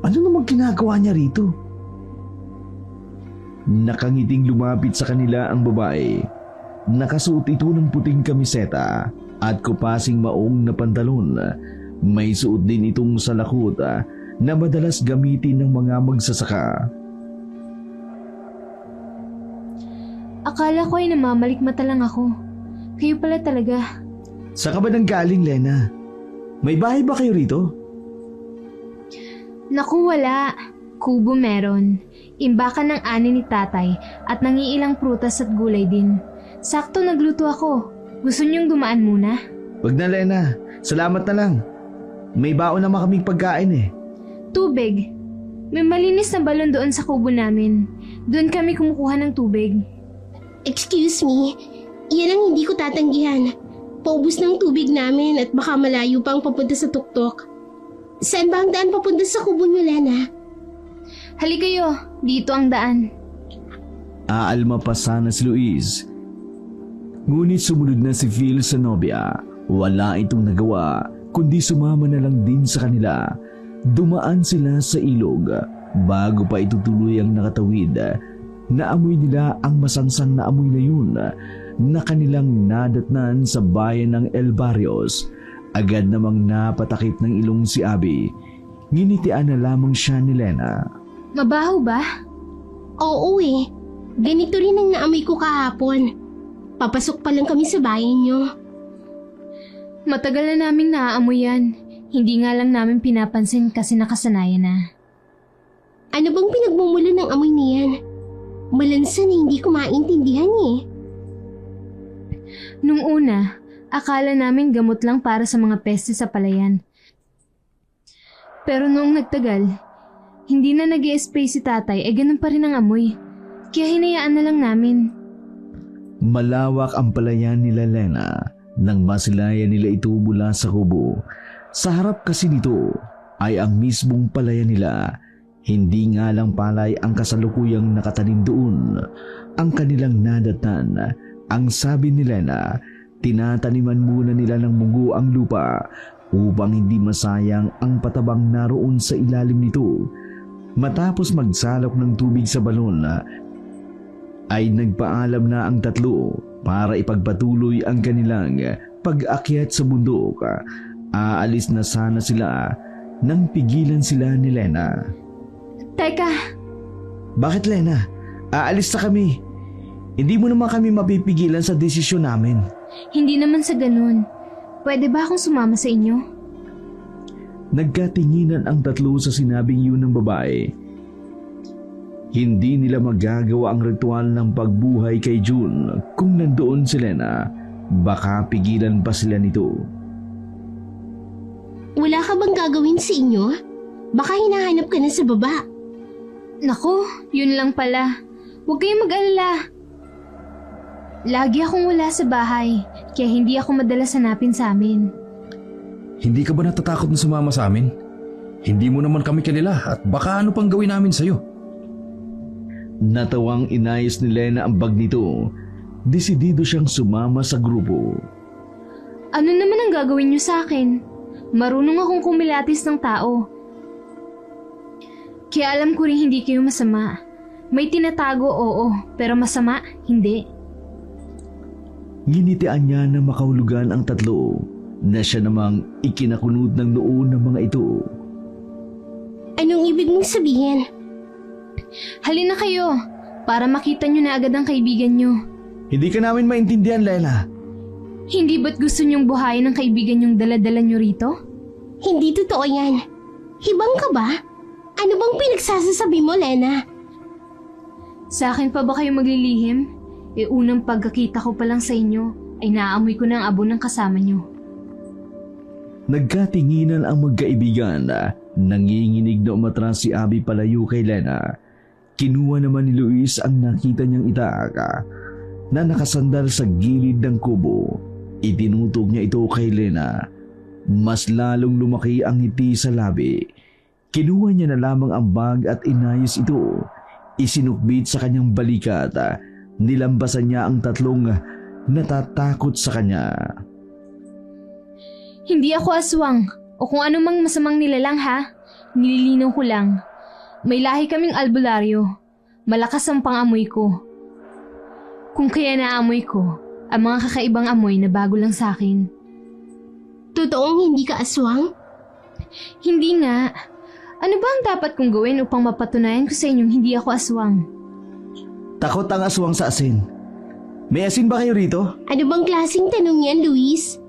Ano namang ginagawa niya rito? Nakangiting lumapit sa kanila ang babae. Nakasuot ito ng puting kamiseta at kupasing maong na pantalon. May suot din itong salakot na madalas gamitin ng mga magsasaka. Akala ko ay namamalikmata lang ako. Kayo pala talaga. Saan ka ba nang galing, Lena? May bahay ba kayo rito? Naku, wala. Kubo meron. Imbakan ng ani ni tatay at nangiilang prutas at gulay din. Sakto nagluto ako. Gusto niyong dumaan muna? Wag na, Lena. Salamat na lang. May baon naman kaming pagkain eh. Tubig. May malinis na balon doon sa kubo namin. Doon kami kumukuha ng tubig. Excuse me, yan ang hindi ko tatanggihan. Paubos ng tubig namin at baka malayo pang papunta sa tuktok. Saan ba ang daan papunta sa kubo niyo, Lena? Halikayo, dito ang daan. Aalma pa sana si Luis. Ngunit sumunod na si Phil sa nobya. Wala itong nagawa, kundi sumama na lang din sa kanila. Dumaan sila sa ilog. Bago pa itutuloy ang nakatawid, naamoy nila ang masangsang na amoy na yun na kanilang nadatnan sa bayan ng El Barrios. Agad namang napatakip ng ilong si Abby. Nginitian na lamang siya ni Lena. Mabaho ba? Oo eh, ganito rin ang naamoy ko kahapon. Papasok pa lang kami sa bayan niyo. Matagal na naming naaamoy yan. Hindi nga lang namin pinapansin kasi nakasanayan na. Ano bang pinagmumula ng amoy niyan? Malansa na hindi ko maintindihan eh. Nung una, akala namin gamot lang para sa mga peste sa palayan. Pero noong nagtagal, hindi na nag-i-spray si tatay ganun pa rin ang amoy. Kaya hinayaan na lang namin. Malawak ang palayan nila Lena nang masilayan nila ito mula sa kubo. Sa harap kasi nito ay ang mismong palayan nila. Hindi nga lang palay ang kasalukuyang nakatanim doon. Ang kanilang nadatnan, ang sabi ni Lena, tinataniman muna nila ng mugo ang lupa upang hindi masayang ang patabang naroon sa ilalim nito. Matapos magsalok ng tubig sa balon, ay nagpaalam na ang tatlo para ipagpatuloy ang kanilang pag-akyat sa bundok. Aalis na sana sila nang pigilan sila ni Lena. Teka, Bakit, Lena? Aalis na kami. Hindi mo naman kami mapipigilan sa desisyon namin. hindi naman sa ganun. Pwede ba akong sumama sa inyo? Nagkatinginan ang tatlo sa sinabing yun ng babae. Hindi nila magagawa ang ritual ng pagbuhay kay June kung nandoon si Lena. Baka pigilan pa sila nito. Wala ka bang gagawin sa inyo? Baka hinahanap ka na sa baba. Naku, yun lang pala. Huwag kayong mag-alala. Lagi akong wala sa bahay, kaya hindi ako madalas hanapin sa amin. Hindi ka ba natatakot na sumama sa amin? Hindi mo naman kami kilala at baka ano pang gawin namin sa'yo. Natawang inayos ni Lena ang bag nito. Desidido siyang sumama sa grupo. Ano naman ang gagawin niyo sa akin? Marunong akong kumilatis ng tao. Kaya alam ko rin hindi kayo masama. May tinatago, oo, pero masama, hindi. Ginitian niya na makahulugan ang tatlo na siya namang ikinakunod ng noon ng mga ito. Anong ibig mong sabihin? Halina kayo, para makita niyo na agad ang kaibigan niyo. Hindi ka namin maintindihan, Lena. Hindi ba't gusto niyong buhayin ang kaibigan niyong dala-dala niyo rito? Hindi totoo yan. Hibang ka ba? Ano bang pinagsasasabi mo, Lena? Sa akin pa ba kayo maglilihim? Unang pagkakita ko pa lang sa inyo ay naaamoy ko na ang abo ng kasama niyo. Nagkatinginan ang magkaibigan. Nanginginig na umatras si Abby palayo kay Lena. Kinuha naman ni Luis ang nakita niyang itak na nakasandal sa gilid ng kubo. Itinutog niya ito kay Lena. Mas lalong lumaki ang ngiti sa labi. Kinuha niya na lamang ang bag at inayos ito. Isinukbit sa kanyang balikat. Nilambasan niya ang tatlong natatakot sa kanya. Hindi ako aswang o kung anumang masamang nilalang ha. Nililinaw ko lang. May lahi kaming albularyo. Malakas ang pangamoy ko. Kung kaya naamoy ko, ang mga kakaibang amoy na bago lang sa akin. Totoong hindi ka aswang? Hindi nga. Ano ba ang dapat kong gawin upang mapatunayan ko sa inyong hindi ako aswang? Takot ang aswang sa asin. May asin ba kayo rito? Ano bang klaseng tanong yan, Luis?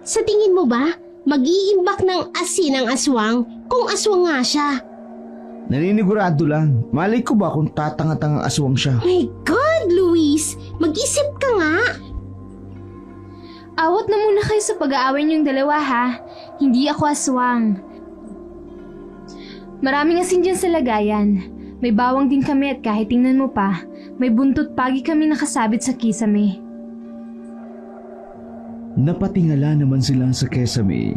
Sa tingin mo ba, mag-iimbak ng asin ang aswang kung aswang nga siya? Naninigurado lang. Malay ko ba kung tatanga-tangang aswang siya? My God, Luis! Mag-isip ka nga! Awat na muna kayo sa pag-aaway niyong dalawa ha. Hindi ako aswang. Maraming asin dyan sa lagayan. May bawang din kami at kahit tingnan mo pa, may buntot pagi kami nakasabit sa kisame. Napatingala naman sila sa kesame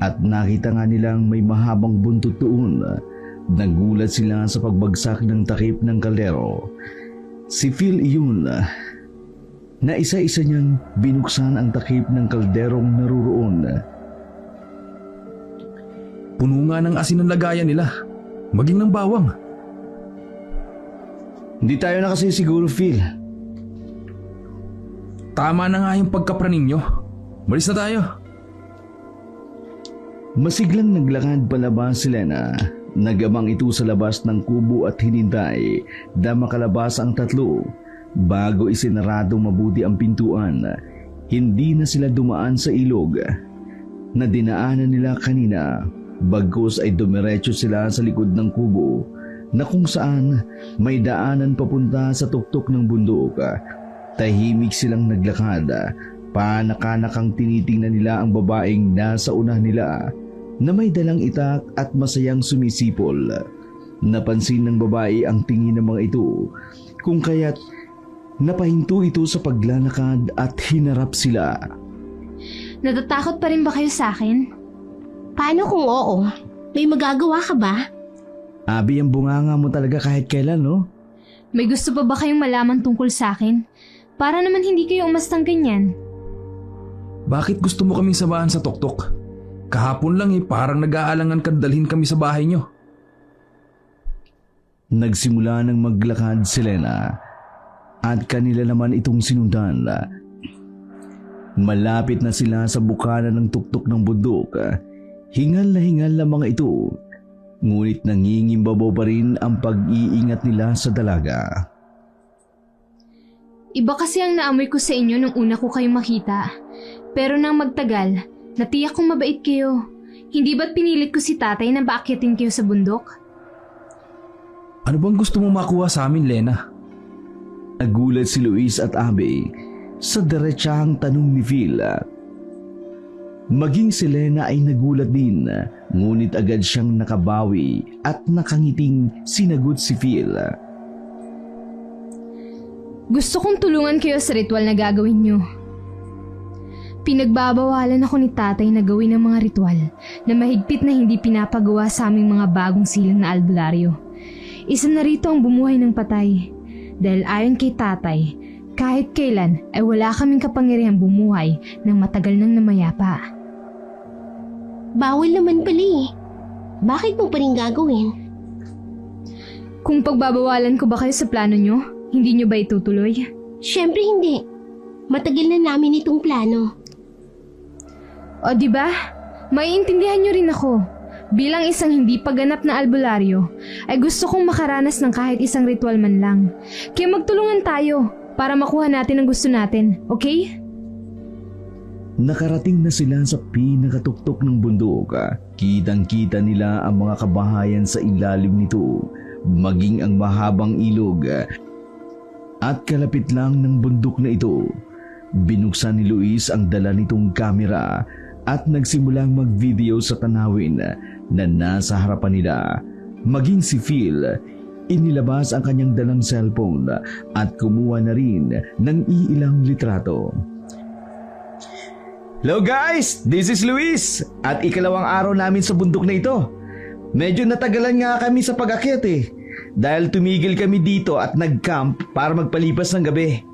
at nakita nga nilang may mahabang buntot doon. Nagulat sila sa pagbagsak ng takip ng kaldero. Si Phil iyon na isa-isa niyang binuksan ang takip ng kalderong naruroon. Puno nga ng asin ang lagayan nila. Maging ng bawang. Hindi tayo na kasi siguro, Phil. Tama na nga yung pagkapraning nyo. Malis na tayo. Masiglang naglakad palabas si Lena. Nagamang ito sa labas ng kubo at hinintay na makalabas ang tatlo. Bago isinaradong mabuti ang pintuan, hindi na sila dumaan sa ilog na dinaanan nila kanina. Bagkus ay dumiretso sila sa likod ng kubo na kung saan may daanan papunta sa tuktok ng bundok. Tahimik silang naglakad. Panakanakang tinitingnan nila ang babaeng nasa una nila na may dalang itak at masayang sumisipol. Napansin ng babae ang tingin ng mga ito, kung kaya't napahinto ito sa paglalakad at hinarap sila. Natatakot pa rin ba kayo sa akin? Paano kung oo? May magagawa ka ba? Abi, ang bunganga mo talaga kahit kailan, no? May gusto pa ba kayong malaman tungkol sa akin? Para naman hindi kayo umastang ganyan. Bakit gusto mo kaming samahan sa tuktok? Kahapon lang parang nag-aalangan ka dalhin kami sa bahay nyo. Nagsimula ng maglakad si Lena at kanila naman itong sinundan. Malapit na sila sa bukana ng tuktok ng bundok. Hingal na hingal ang mga ito. Ngunit nangingimbabaw pa rin ang pag-iingat nila sa dalaga. Iba kasi ang naamoy ko sa inyo nung una ko kayo makita. Pero nang magtagal, natiyak kong mabait kayo. Hindi ba't pinilit ko si tatay na baakyatin kayo sa bundok? Ano bang gusto mo makuha sa amin, Lena? Nagulat si Luis at Abe sa diretsahang tanong ni Phil. Maging si Lena ay nagulat din, ngunit agad siyang nakabawi at nakangiting sinagot si Phil. Gusto kong tulungan kayo sa ritual na gagawin nyo. Pinagbabawalan ako ni tatay na gawin ang mga ritual na mahigpit na hindi pinapagawa sa aming mga bagong silang na albularyo. Isa na rito ang bumuhay ng patay. Dahil ayon kay tatay, kahit kailan ay wala kaming kapangyarihang bumuhay ng matagal nang namayapa. Bawal naman pala eh. Bakit mo pa rin gagawin? Kung pagbabawalan ko ba kayo sa plano nyo, hindi nyo ba itutuloy? Siyempre hindi. Matagal na namin itong plano. O diba? Maiintindihan nyo rin ako. Bilang isang hindi paganap na albularyo, ay gusto kong makaranas ng kahit isang ritual man lang. Kaya magtulungan tayo para makuha natin ang gusto natin, okay? Nakarating na sila sa pinakatuktok ng bundok. Kitang-kita nila ang mga kabahayan sa ilalim nito, maging ang mahabang ilog. At kalapit lang ng bundok na ito, binuksan ni Luis ang dala nitong kamera at nagsimulang mag-video sa tanawin na nasa harapan nila. Maging si Phil, inilabas ang kanyang dalang cellphone at kumuha na rin ng iilang litrato. Hello guys! This is Luis at ikalawang araw namin sa bundok na ito. Medyo natagalan nga kami sa pag-akyat dahil tumigil kami dito at nag-camp para magpalipas ng gabi.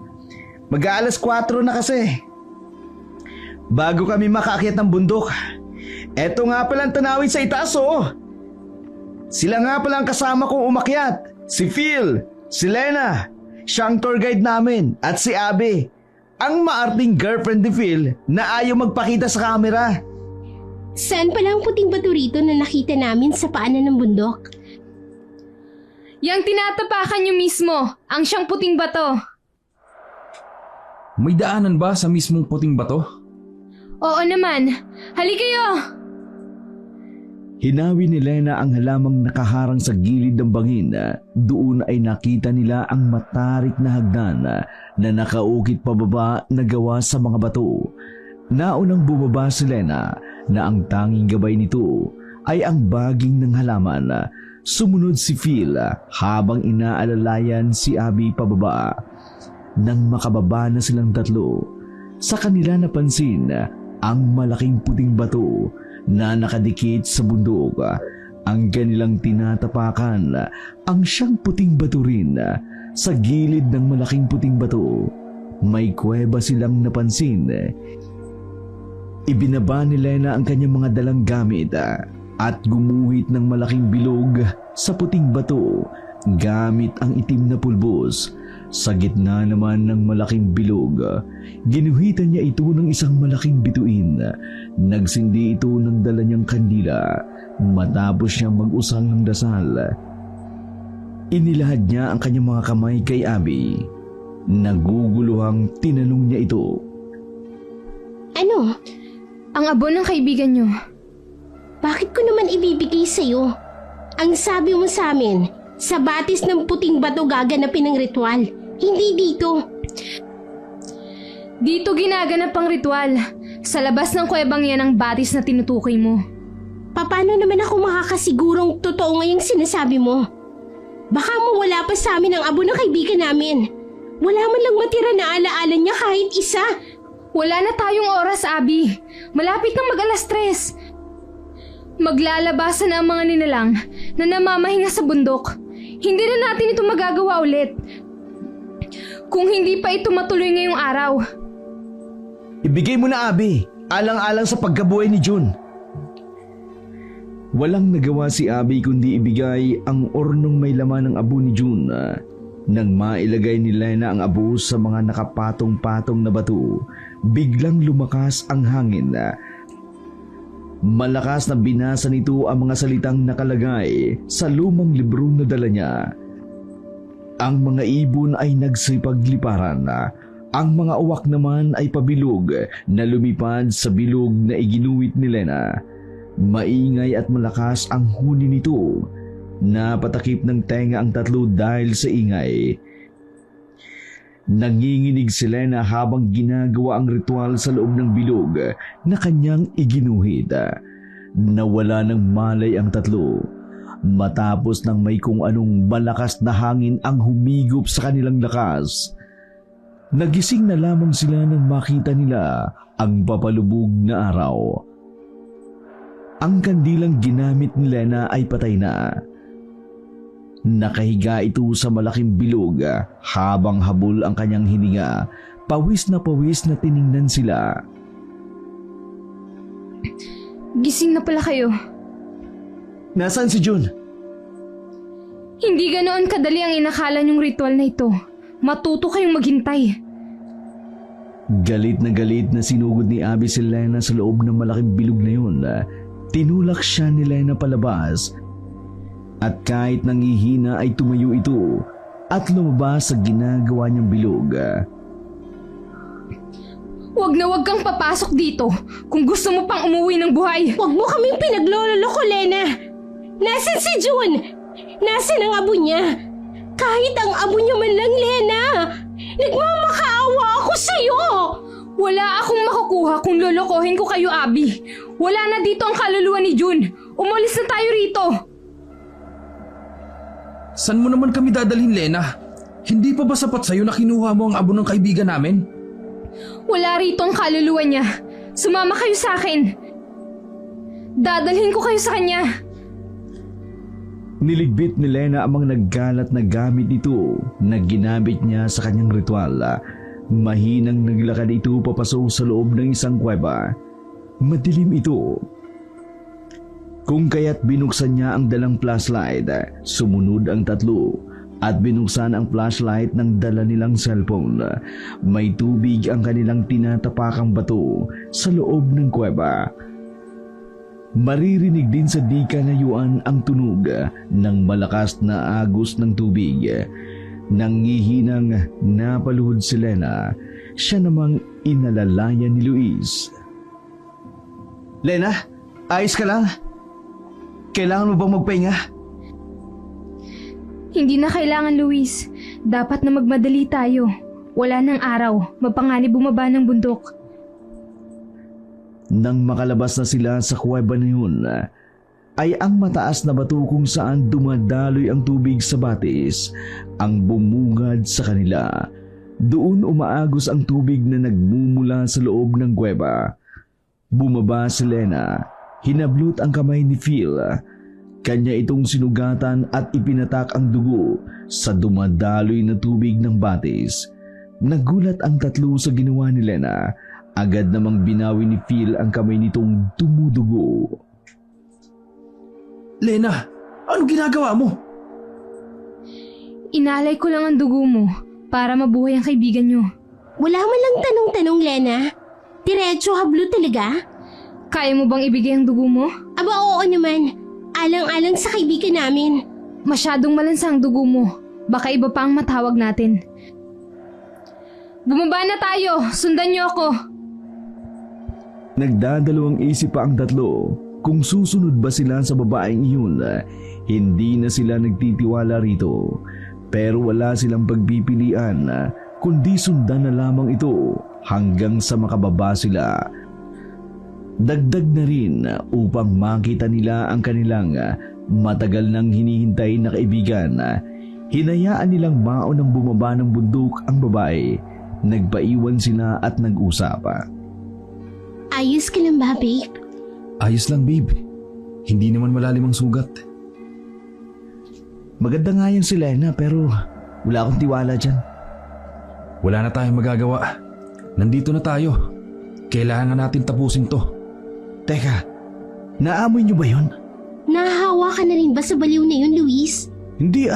Mag-aalas 4 na kasi. Bago kami makaakyat ng bundok, eto nga palang tanawin sa itaas Sila nga pala ang kasama kong umakyat. Si Phil, si Lena, siya ang tour guide namin, at si Abby, ang maarting girlfriend ni Phil na ayaw magpakita sa camera. Saan pala ang puting bato rito na nakita namin sa paanan ng bundok? Yang tinatapakan niyo mismo, ang siyang puting bato. May daanan ba sa mismong puting bato? Oo naman. Halika kayo! Hinawi ni Lena ang halamang nakaharang sa gilid ng bangin. Doon ay nakita nila ang matarik na hagdan na nakaukit pababa na gawa sa mga bato. Naunang bumaba si Lena na ang tanging gabay nito ay ang baging ng halaman. Sumunod si Phil habang inaalalayan si Abby pababa. Nang makababa na silang tatlo, sa kanila napansin ang malaking puting bato na nakadikit sa bundok. Ang kanilang tinatapakan ang siyang puting bato rin. Sa gilid ng malaking puting bato, may kuweba silang napansin. Ibinaba ni Lena ang kanyang mga dalang gamit at gumuhit ng malaking bilog sa puting bato gamit ang itim na pulbos. Sa gitna naman ng malaking bilog, ginuhitan niya ito ng isang malaking bituin. Nagsindi ito ng dala niyang kandila matapos niyang mag-usal ng dasal. Inilahad niya ang kanyang mga kamay kay Abby. Naguguluhang tinanong niya ito. Ano? Ang abo ng kaibigan niyo. Bakit ko naman ibibigay sa'yo? Ang sabi mo sa amin, sa batis ng puting bato gaganapin ang ritual. Hindi dito. Dito ginaganap ang ritual. Sa labas ng kuwebang yan ang batis na tinutukoy mo. Paano naman ako makakasigurong totoo ngayong sinasabi mo? Baka mawala pa sa amin ang abo ng kaibigan namin. Wala man lang matira na alaala niya kahit isa. Wala na tayong oras, Abby. Malapit nang mag-alas 3. Maglalabasan na ang mga nilalang na namamahinga sa bundok. Hindi na natin ito magagawa ulit. Kung hindi pa ito matuloy ngayong araw. Ibigay mo na, Abby. Alang-alang sa pagkabuhay ni June. Walang nagawa si Abby kundi ibigay ang ornong may laman ng abo ni June. Nang mailagay ni Lena ang abo sa mga nakapatong-patong na bato, biglang lumakas ang hangin. Malakas na binasa nito ang mga salitang nakalagay sa lumang libro na dala niya. Ang mga ibon ay nagsipagliparan. Ang mga uwak naman ay pabilog na lumipad sa bilog na iginuwit ni Lena. Maingay at malakas ang huni nito. Napatakip ng tenga ang tatlo dahil sa ingay. Nanginginig si Lena habang ginagawa ang ritual sa loob ng bilog na kanyang iginuhit. Nawala ng malay ang tatlo. Matapos ng may kung anong malakas na hangin ang humigop sa kanilang lakas. Nagising na lamang sila nang makita nila ang papalubog na araw. Ang kandilang ginamit ni Lena ay patay na. Nakahiga ito sa malaking bilog habang habol ang kanyang hininga. Pawis na tiningnan sila. Gising na pala kayo. Nasaan si June? Hindi ganoon kadali ang inakala niyong ritual na ito. Matuto kayong maghintay. Galit na sinugod ni Abby si Lena sa loob ng malaking bilog na yun. Tinulak siya ni Lena palabas. At kahit nangihina ay tumayo ito at lumabas sa ginagawa niyang bilog. Huwag kang papasok dito kung gusto mo pang umuwi ng buhay. Huwag mo kaming pinaglololoko, Lena. Nasaan si June? Nasaan ang abo niya? Kahit ang abo niya man lang, Lena. Nagmamakaawa ako sa'yo. Wala akong makukuha kung lolokohin ko kayo, Abby. Wala na dito ang kaluluwa ni June. Umalis na tayo rito. San mo naman kami dadalhin, Lena? Hindi pa ba sapat sa'yo na kinuha mo ang abo ng kaibigan namin? Wala rito ang kaluluwa niya. Sumama kayo sa akin. Dadalhin ko kayo sa kanya. Niligbit ni Lena ang mga naggalat na gamit nito na ginamit niya sa kanyang ritual. Mahinang naglakad ito papasok sa loob ng isang kuweba. Madilim ito. Kung kaya't binuksan niya ang dalang flashlight, sumunod ang tatlo at binuksan ang flashlight ng dala nilang cellphone. May tubig ang kanilang tinatapakang bato sa loob ng kuweba. Maririnig din sa di kalayuan ang tunog ng malakas na agos ng tubig. Nangihinang napaluhod si Lena. Siya namang inalalayan ni Luis. Lena, ayos ka lang? Kailangan mo bang magpahinga? Hindi na kailangan, Luis. Dapat na magmadali tayo. Wala nang araw. Mapanganib bumaba ng bundok. Nang makalabas na sila sa kuweba na yun, ay ang mataas na bato kung saan dumadaloy ang tubig sa batis ang bumungad sa kanila. Doon umaagos ang tubig na nagmumula sa loob ng kuweba. Bumaba si Lena, hinablot ang kamay ni Phil. Kanya itong sinugatan at ipinatak ang dugo sa dumadaloy na tubig ng batis. Nagulat ang tatlo sa ginawa ni Lena. Agad namang binawi ni Phil ang kamay nitong dumudugo. Lena, ano ginagawa mo? Inalay ko lang ang dugo mo para mabuhay ang kaibigan nyo. Wala man lang tanong-tanong, Lena. Diretso hablo talaga? Kaya mo bang ibigay ang dugo mo? Aba oo naman. Alang-alang sa kaibigan namin. Masyadong malansa ang dugo mo. Baka iba pa ang matawag natin. Bumaba na tayo! Sundan niyo ako! Nagdadalawang isip pa ang tatlo kung susunod ba sila sa babaeng iyon. Hindi na sila nagtitiwala rito. Pero wala silang pagpipilian kundi sundan na lamang ito hanggang sa makababa sila. Dagdag na rin upang makita nila ang kanilang matagal nang hinihintay na kaibigan. Hinayaan nilang maunang bumaba ng bundok ang babae. Nagpaiwan sila at nag-usap. Ayos ka lang ba, babe? Ayos lang, babe. Hindi naman malalim ang sugat. Maganda nga yan si Lena pero wala akong tiwala dyan. Wala na tayong magagawa. Nandito na tayo. Kailangan natin tapusin to. Teka, naamoy niyo ba yun? Nahahawa ka na rin ba sa baliw na yun, Luis? Hindi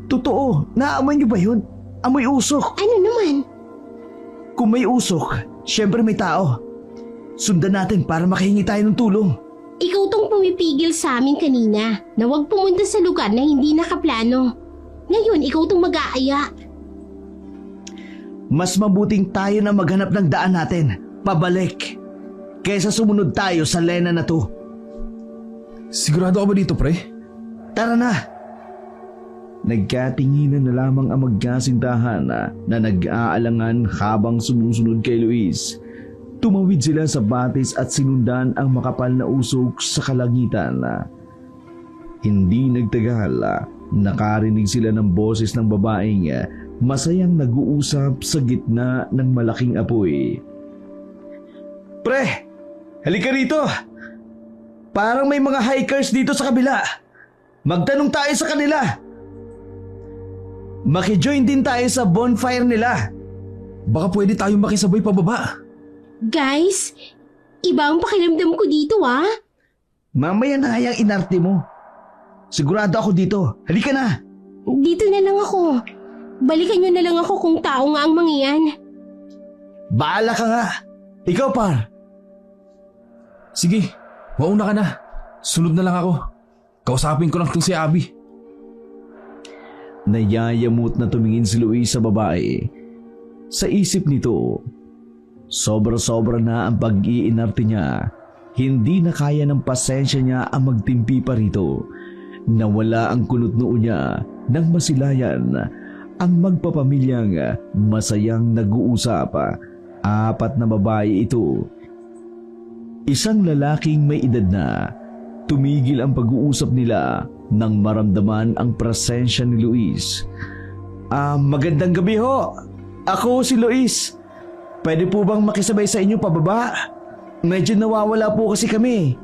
Totoo, naamoy niyo ba yun? Amoy usok. Ano naman? Kung may usok, syempre may tao. Sundan natin para makahingi tayo ng tulong. Ikaw tong pumipigil sa amin kanina na huwag pumunta sa lugar na hindi nakaplano. Ngayon, ikaw tong mag-aaya. Mas mabuting tayo na maghanap ng daan natin, pabalik, kaysa sumunod tayo sa Lena na to. Sigurado ka ba dito, pre? Tara na! Nagkatinginan na lamang ang magkasintahan na nag-aalangan habang sumusunod kay Luis. Tumawid sila sa batis at sinundan ang makapal na usok sa kalangitan. Hindi nagtagal, nakarinig sila ng boses ng babaeng masayang nag-uusap sa gitna ng malaking apoy. Pre, halika rito! Parang may mga hikers dito sa kabila. Magtanong tayo sa kanila. Makijoin din tayo sa bonfire nila. Baka pwede tayong makisabay pababa. Guys, iba ang pakiramdam ko dito Mamaya na kayang inarte mo. Sigurado ako dito. Halika na. Dito na lang ako. Balikan nyo na lang ako kung tao nga ang mangyan. Bahala ka nga. Ikaw, par. Sige, mauna ka na. Sunod na lang ako. Kausapin ko lang itong si Abby. Nayayamot na tumingin si Luis sa babae. Sa isip nito, sobra-sobra na ang pag-iinarte niya. Hindi na kaya ng pasensya niya ang magtimpi pa rito. Nawala ang kunot noo niya nang masilayan ang magpapamilyang masayang nag-uusap. 4 na babae ito. Isang lalaking may edad na. Tumigil ang pag-uusap nila nang maramdaman ang presensya ni Luis. Magandang gabi ho. Ako si Luis. Pwede po bang makisabay sa inyo pababa? Medyo nawawala po kasi kami.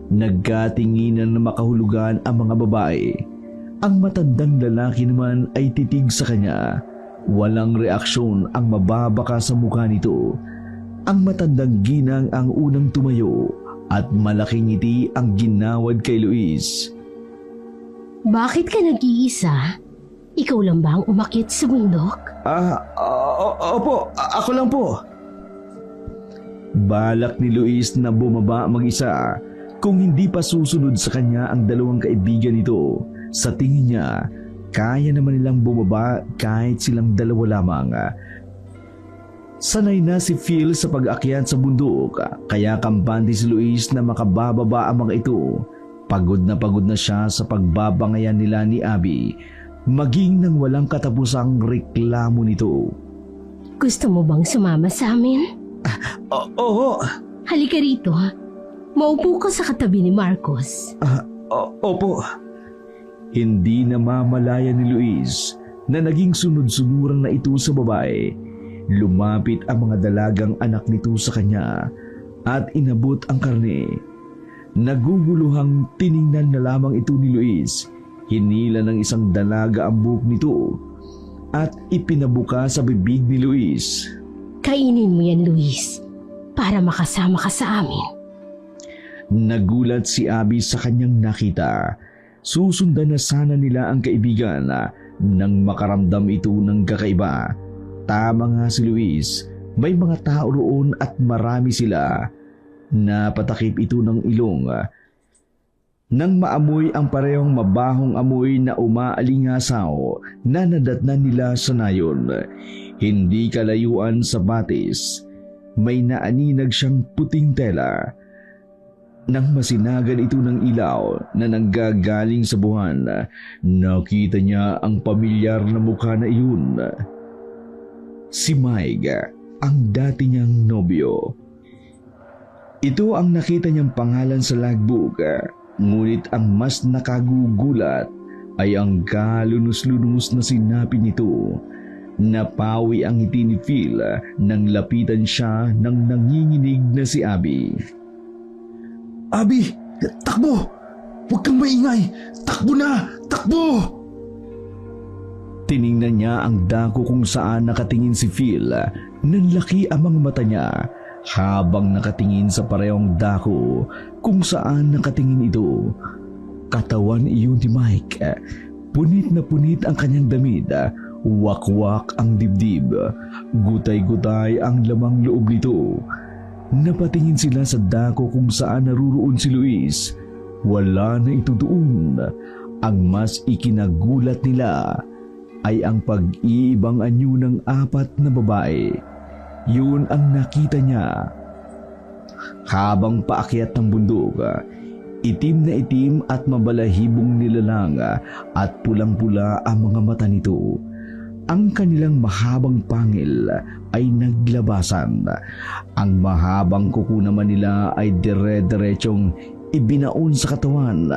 Nagkatinginan na makahulugan ang mga babae. Ang matandang lalaki naman ay titig sa kanya. Walang reaksyon ang mababaka sa mukha nito. Ang matandang ginang ang unang tumayo at malaking ngiti ang ginawad kay Luis. Bakit ka nag-iisa? Ikaw lang ba ang umakyat sa bundok? Opo, ako lang po. Balak ni Luis na bumaba mag-isa kung hindi pa susunod sa kanya ang dalawang kaibigan nito. Sa tingin niya, kaya naman nilang bumaba kahit silang dalawa lamang. Sanay na si Phil sa pag-akyat sa bundok, kaya kampante si Luis na makabababa ang mga ito. Pagod na siya sa pagbabangayan nila ni Abby, maging nang walang katapusang reklamo nito. Gusto mo bang sumama sa amin? Oo. Halika rito. Maupo ka sa katabi ni Marcos. Opo. Hindi na mamalaya ni Luis na naging sunod-sunuran na ito sa babae. Lumapit ang mga dalagang anak nito sa kanya at inabot ang karne. Naguguluhang tiningnan na lamang ito ni Luis. Hinila ng isang dalaga ang buhok nito at ipinabuka sa bibig ni Luis. Kainin mo yan, Luis, para makasama ka sa amin. Nagulat si Abby sa kanyang nakita. Susundan na sana nila ang kaibigan nang makaramdam ito ng kakaiba. Tama nga si Luis, may mga tao roon at marami sila. Napatakip ito ng ilong. Nang maamoy ang parehong mabahong amoy na umaalingasaw na nadatnan nila sa nayon. Hindi kalayuan sa batis, may naaninag siyang puting tela. Nang masinagan ito ng ilaw na nanggagaling sa buwan, nakita niya ang pamilyar na mukha na iyon. Si Mike, ang dati niyang nobyo. Ito ang nakita niyang pangalan sa logbook, ngunit ang mas nakagugulat ay ang kalunos-lunos na sinabi nito. Napawi ang ngiti ni Phil nang lapitan siya ng nanginginig na si Abby. Abby, takbo! Huwag kang maingay! Takbo na! Takbo! Tiningnan niya ang dako kung saan nakatingin si Phil. Nanlaki ang mga mata niya habang nakatingin sa parehong dako kung saan nakatingin ito. Katawan iyon ni Mike. Punit na punit ang kanyang damit. Wakwak ang dibdib. Gutay-gutay ang lamang loob nito. Napatingin sila sa dako kung saan naruroon si Luis. Wala na ito doon. Ang mas ikinagulat nila ay ang pag-iibang anyo ng 4 na babae. Yun ang nakita niya. Habang paakyat ng bundok, itim na itim at mabalahibong nilalang at pulang-pula ang mga mata nito. Ang kanilang mahabang pangil ay naglabasan. Ang mahabang kuko naman nila ay dire-diretsong ibinaon sa katawan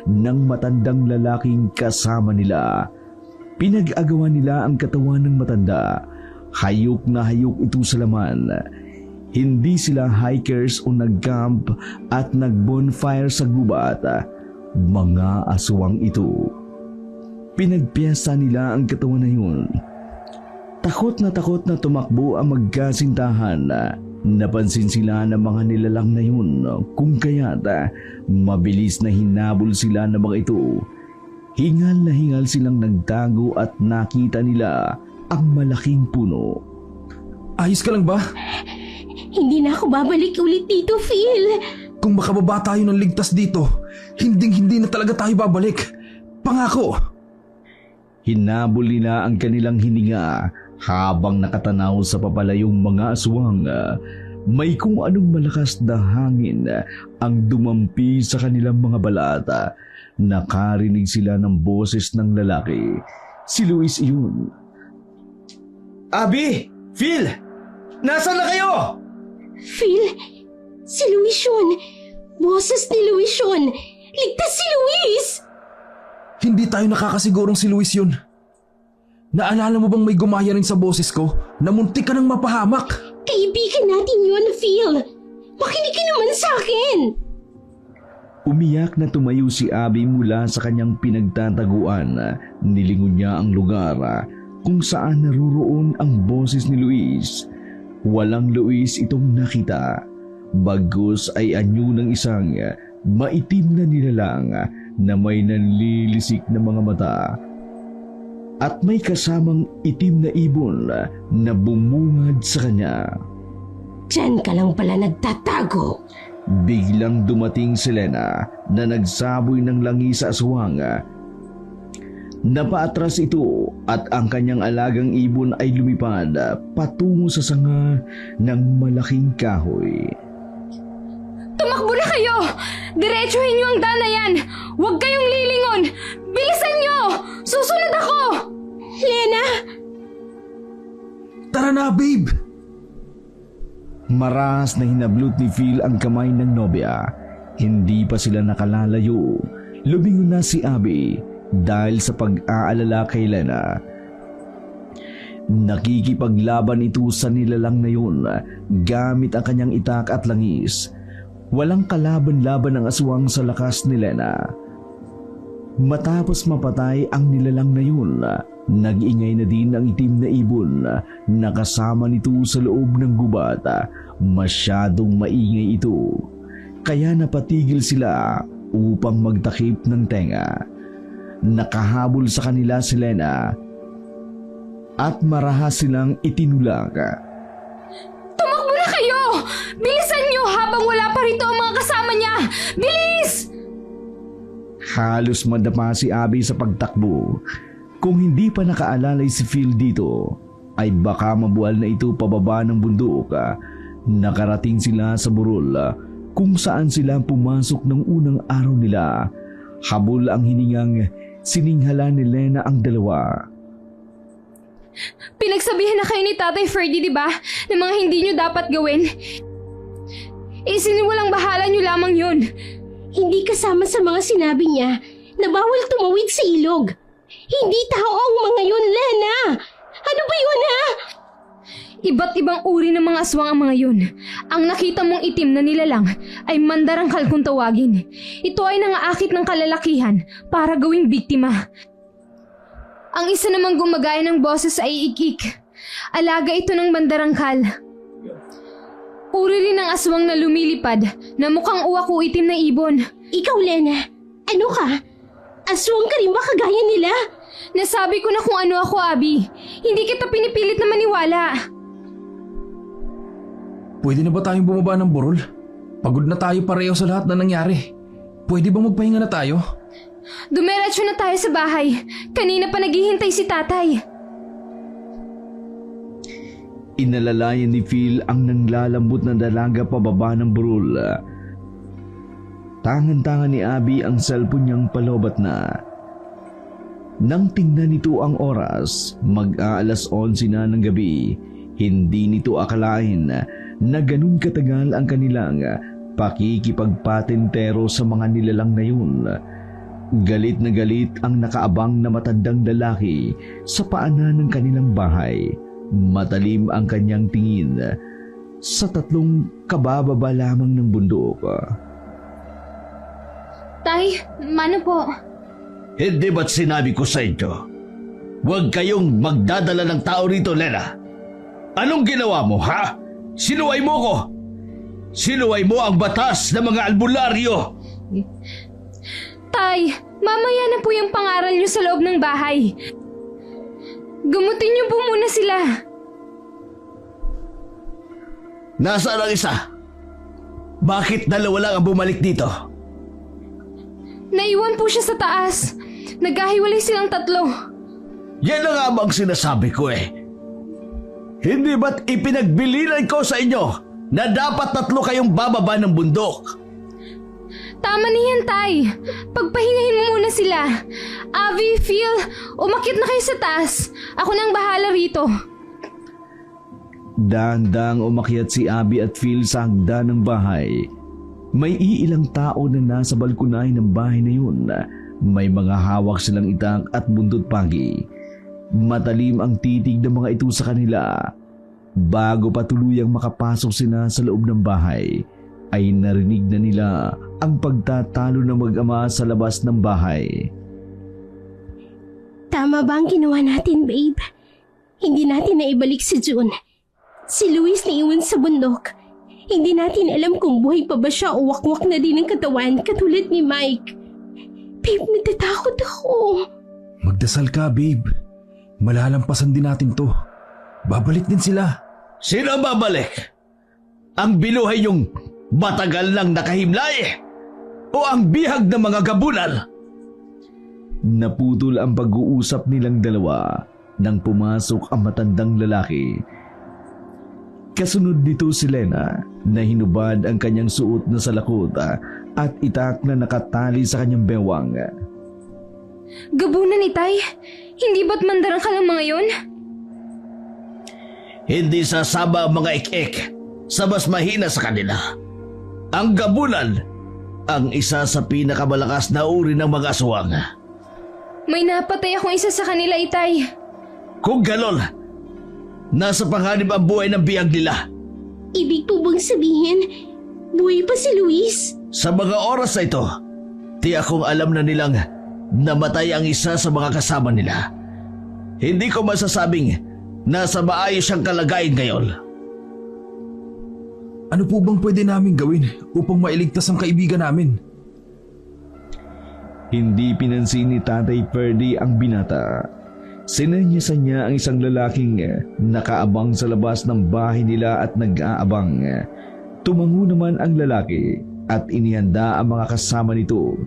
ng matandang lalaking kasama nila. Pinag-agawan nila ang katawan ng matanda. Hayok na hayok ito sa laman. Hindi sila hikers o nag-camp at nag-bonfire sa gubat. Mga aswang ito. Pinagpiyesta nila ang katawan na yun. Takot na tumakbo ang magkasintahan. Napansin sila ng mga nilalang na yun, kung kaya't mabilis na hinabol sila ng mga ito. Hingal na hingal silang nagtago at nakita nila ang malaking puno. Ayos ka lang ba? Hindi na ako babalik ulit dito, Phil. Kung makababa tayo ng ligtas dito, hindi na talaga tayo babalik. Pangako! Hinabol nila ang kanilang hininga habang nakatanaw sa papalayong mga aswang. May kung anong malakas na hangin ang dumampi sa kanilang mga balat. Nakarinig sila ng boses ng lalaki. Si Luis iyon. Abby! Phil! Nasaan na kayo? Phil, si Luis yun. Boses ni Luis yun. Ligtas si Luis! Hindi tayo nakakasigurong si Luis yun. Naalala mo bang may gumaya rin sa boses ko na muntik ka nang mapahamak? Kaibigan natin yun, Phil. Makinig ka naman sa akin. Umiyak na tumayo si Abby mula sa kanyang pinagtataguan. Nilingon niya ang lugar kung saan naruroon ang boses ni Luis. Walang Luis itong nakita. bagkus ay anyo ng isang maitim na nilalang na may nanlilisik na mga mata at may kasamang itim na ibon na bumungad sa kanya. Diyan ka lang pala nagtatago. Biglang dumating si Lena na nagsaboy ng langi sa aswang. Napaatras ito at ang kanyang alagang ibon ay lumipad patungo sa sanga ng malaking kahoy. Tumakbo na kayo! Diretsuhin niyo ang daan na yan! Huwag kayong lilingon! Bilisan niyo! Susunod ako! Lena! Tara na, babe! Maras na hinablot ni Phil ang kamay ng nobya. Hindi pa sila nakalalayo. Lumingon na si Abby dahil sa pag-aalala kay Lena. Nakikipaglaban ito sa nilalang na yun gamit ang kanyang itak at langis. Walang kalaban-laban ang aswang sa lakas ni Lena. Matapos mapatay ang nilalang na yun, nag-ingay na din ang itim na ibon na kasama nito sa loob ng gubat. Masyadong maingay ito, kaya napatigil sila upang magtakip ng tenga. Nakahabol sa kanila si Lena at marahas silang itinulak. Tumakbo na kayo! Bilisan niyo habang wala pa rito ang mga kasama niya! Bilis! Halos madapa si Abby sa pagtakbo. Kung hindi pa nakaalalay si Phil dito, ay baka mabuwal na ito pababa ng bundok. Nakarating sila sa burol kung saan sila pumasok ng unang araw nila. Habol ang hiningang sininghala ni Lena ang dalawa. Pinagsabihan na kayo ni Tatay Ferdy, di ba? Na mga hindi niyo dapat gawin. Isiniwalang bahala niyo lamang yun. Hindi kasama sa mga sinabi niya na bawal tumawid sa ilog. Hindi tao ang mga yun, Lena! Ano ba yun, ha? Iba't ibang uri ng mga aswang ang mga yun. Ang nakita mong itim na nilalang ay mandarangkal kung tawagin. Ito ay nangaakit ng kalalakihan para gawing biktima. Ang isa namang gumagaya ng boses ay ikik. Alaga ito ng mandarangkal. Uri rin ng aswang na lumilipad na mukhang uwak o itim na ibon. Ikaw, Lena, ano ka? Aswang ka rin ba kagaya nila? Nasabi ko na kung ano ako, Abby. Hindi kita pinipilit na maniwala. Pwede na ba tayong bumaba ng burol? Pagod na tayo pareho sa lahat na nangyari. Pwede ba magpahinga na tayo? Dumiretso na tayo sa bahay. Kanina pa naghihintay si Tatay. Inalalayan ni Phil ang nanglalambot na dalaga pababa ng burol. Tangan-tangan ni Abby ang cellphone niyang palobat na. Nang tingnan nito ang oras, mag-aalas 11 na ng gabi. Hindi nito akalain na ganun katagal ang kanilang pakikipagpatentero sa mga nilalang na yun. Galit na galit ang nakaabang na matandang lalaki sa paanan ng kanilang bahay. Matalim ang kanyang tingin sa 3 kabababa lamang ng bundok. Tay, mano po? Hindi ba't sinabi ko sa inyo? Huwag kayong magdadala ng tao rito, Lena. Anong ginawa mo, ha? Sinuway mo ko. Sinuway mo ang batas ng mga albularyo. Tay, mamaya na po yung pangaral niyo sa loob ng bahay. Gamutin niyo po muna sila. Nasaan ang isa? Bakit dalawa lang ang bumalik dito? Naiwan po siya sa taas. Nagkahiwalay silang 3. Yan na nga bang sinasabi ko eh. Hindi ba't ipinagbilinan ko sa inyo na dapat 3 kayong bababa ng bundok? Tama niyan, Tay. Pagpahingahin mo muna sila. Avi, Phil, umakyat na kayo sa taas. Ako nang bahala rito. Dahan-dahang umakyat si Abby at Phil sa hagdan ng bahay. May iilang tao na nasa balkonay ng bahay na yun. May mga hawak silang itak at bundot pagi. Matalim ang titig ng mga ito sa kanila. Bago pa tuluyang makapasok sila sa loob ng bahay, ay narinig na nila ang pagtatalo ng mag-ama sa labas ng bahay. Tama ba ang ginawa natin, babe? Hindi natin naibalik si June. Si Luis na iwan sa bundok. Hindi natin alam kung buhay pa ba siya o wakwak na din ang katawan katulad ni Mike. Babe, natatakot ako. Magdasal ka, babe. Malalampasan din natin to. Babalik din sila. Sino ang babalik? Ang binuhay yung matagal nang nakahimlay? O ang bihag ng mga gabunan? Naputol ang pag-uusap nilang dalawa nang pumasok ang matandang lalaki. Kasunod nito si Lena na hinubad ang kanyang suot na salakot at itak na nakatali sa kanyang bewang. Gabunan, Itay. Hindi ba't mandarang ka lang mga yon? Hindi sasama ang mga ik-ik sa mas mahina sa kanila. Ang gabunan ang isa sa pinakamalakas na uri ng mga aswang. May napatay akong isa sa kanila, Itay. Kung ganon, nasa panganib ang buhay ng biyag nila. Ibig po bang sabihin, buhay pa si Luis? Sa mga oras na ito, tiyak kong alam na nilang namatay ang isa sa mga kasama nila. Hindi ko masasabing nasa maayos siyang kalagayan ngayon. Ano po bang pwede namin gawin upang mailigtas ang kaibigan namin? Hindi pinansin ni Tatay Ferdy ang binata. Sinanyasan niya ang isang lalaking nakaabang sa labas ng bahay nila at nag-aabang. Tumango naman ang lalaki at inihanda ang mga kasama nito.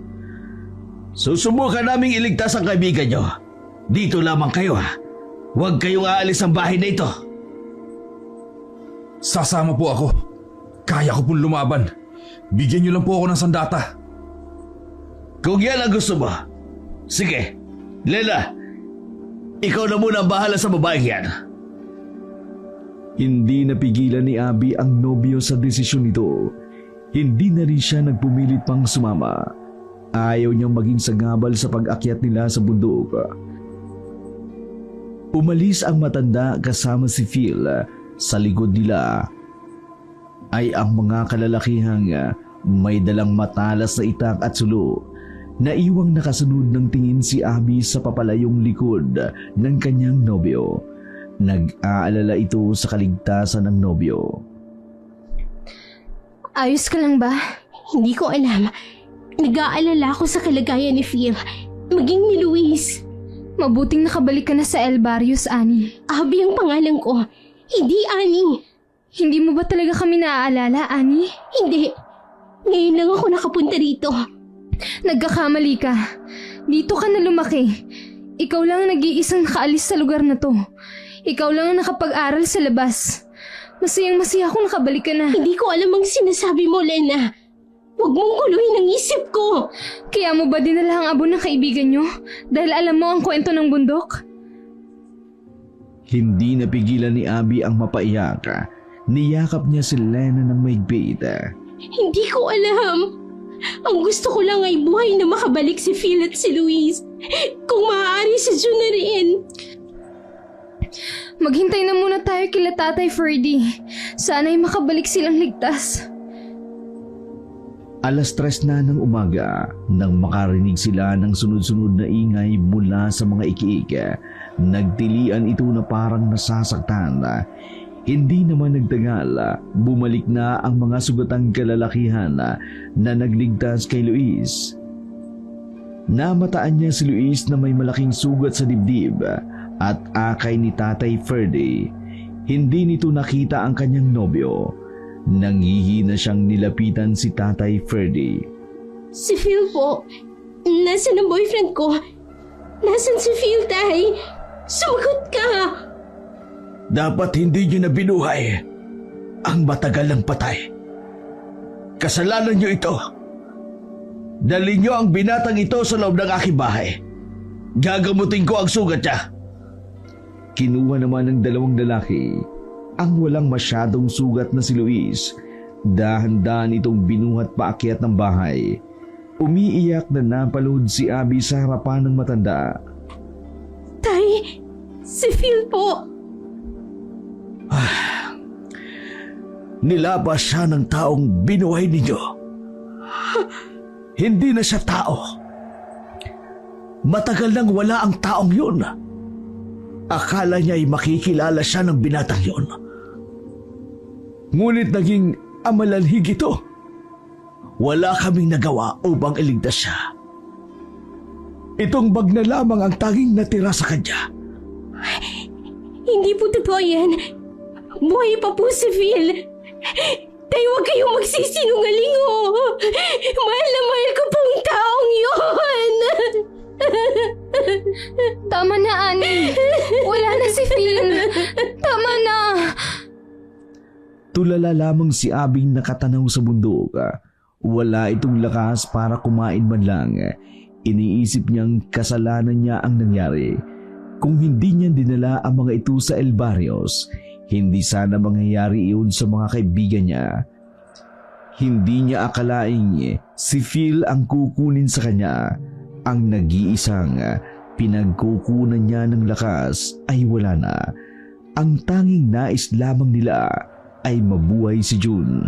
Susubukan naming iligtas ang kaibigan nyo. Dito lamang kayo ha. Huwag kayong aalis ang bahay na ito. Sasama po ako. Kaya ko pong lumaban. Bigyan niyo lang po ako ng sandata. Kung yan ang gusto mo, sige, Lela, ikaw na muna ang bahala sa babaeng yan. Hindi napigilan ni Abby ang nobyo sa desisyon nito. Hindi na rin siya nagpumilit pang sumama. Ayaw niyang maging sagabal sa pag-akyat nila sa bundok. Umalis ang matanda kasama si Phil. Sa likod nila ay ang mga kalalakihang may dalang matalas na itak at sulo. Naiwang nakasunod ng tingin si Abby sa papalayong likod ng kanyang nobyo. Nag-aalala ito sa kaligtasan ng nobyo. Ayos ka lang ba? Hindi ko alam. Nag-aalala ako sa kalagayan ni Phil, maging ni Luis. Mabuting nakabalik ka na sa El Barrios, Annie. Abby ang pangalan ko, hindi Annie. Hindi mo ba talaga kami naaalala, Annie? Hindi. Ngayon lang ako nakapunta rito. Nagkakamali ka. Dito ka na lumaki. Ikaw lang ang nag-iisang nakaalis sa lugar na to. Ikaw lang ang nakapag-aral sa labas. Masayang-masaya akong nakabalik ka na. Hindi ko alam ang sinasabi mo, Lena. Huwag mong guluhin ang isip ko. Kaya mo ba dinala ang abo ng kaibigan nyo? Dahil alam mo ang kwento ng bundok? Hindi napigilan ni Abby ang mapaiyak. Niyakap niya si Lena ng mahigpit. Hindi ko alam. Ang gusto ko lang ay buhay na makabalik si Phil at si Luis. Kung maaari si June na rin. Maghintay na muna tayo kila Tatay Ferdy. Sana'y makabalik silang ligtas. 3:00 na ng umaga nang makarinig sila ng sunod-sunod na ingay mula sa mga ikiik. Nagtilian ito na parang nasasaktan. Hindi naman nagtagal, bumalik na ang mga sugatang kalalakihan na nagligtas kay Luis. Namataan niya si Luis na may malaking sugat sa dibdib at akay ni Tatay Ferdy. Hindi nito nakita ang kanyang nobyo. Nanghihina siyang nilapitan si Tatay Ferdy. Si Phil po. Nasaan ang boyfriend ko? Nasaan si Phil, Tay? Sumagot ka! Dapat hindi nyo na binuhay ang matagal ng patay. Kasalanan nyo ito. Dali nyo ang binatang ito sa loob ng aking bahay. Gagamutin ko ang sugat niya. Kinuha naman ng dalawang lalaki ang walang masyadong sugat na si Luis. Dahan-dahan itong binuhat paakyat ng bahay. Umiiyak na napalood si Abby sa harapan ng matanda. Tay, si Phil po. Nilabas siya ng taong binuhay ninyo. Hindi na siya tao. Matagal nang wala ang taong yun. Akala niya ay makikilala siya ng binatang yun. Ngunit naging ang malalhig ito. Wala kaming nagawa upang iligtas siya. Itong bag na lamang ang tanging natira sa kanya. Hindi po totoo yan. Buhay pa po si Phil. Tay, huwag kayong magsisinungaling Mahal na mahal ko pong taong yun. Tama na, Annie. Wala na si Phil. Tama na. Tulala lamang si Abing nakatanaw sa bundok. Wala itong lakas para kumain man lang. Iniisip niyang kasalanan niya ang nangyari. Kung hindi niya dinala ang mga ito sa El Barrios, hindi sana mangyayari iyon sa mga kaibigan niya. Hindi niya akalaing si Phil ang kukunin sa kanya. Ang nag-iisang pinagkukunan niya ng lakas ay wala na. Ang tanging nais lamang nila ay mabuhay si June.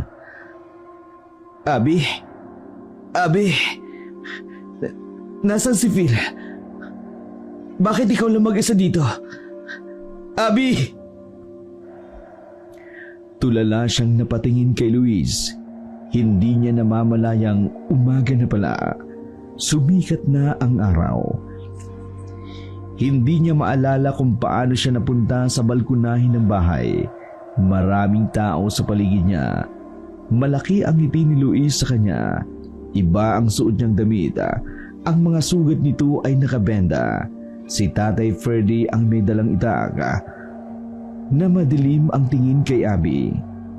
Abby? Nasaan si Phil? Bakit ikaw lang mag-isa dito? Abby! Tulala siyang napatingin kay Luis. Hindi niya namamalayang umaga na pala. Sumikat na ang araw. Hindi niya maalala kung paano siya napunta sa balkonahin ng bahay. Maraming tao sa paligid niya. Malaki ang ngiti ni Luis sa kanya. Iba ang suot niyang damit. Ang mga sugat nito ay nakabenda. Si Tatay Ferdy ang may dalang itak. Na madilim ang tingin kay Abby.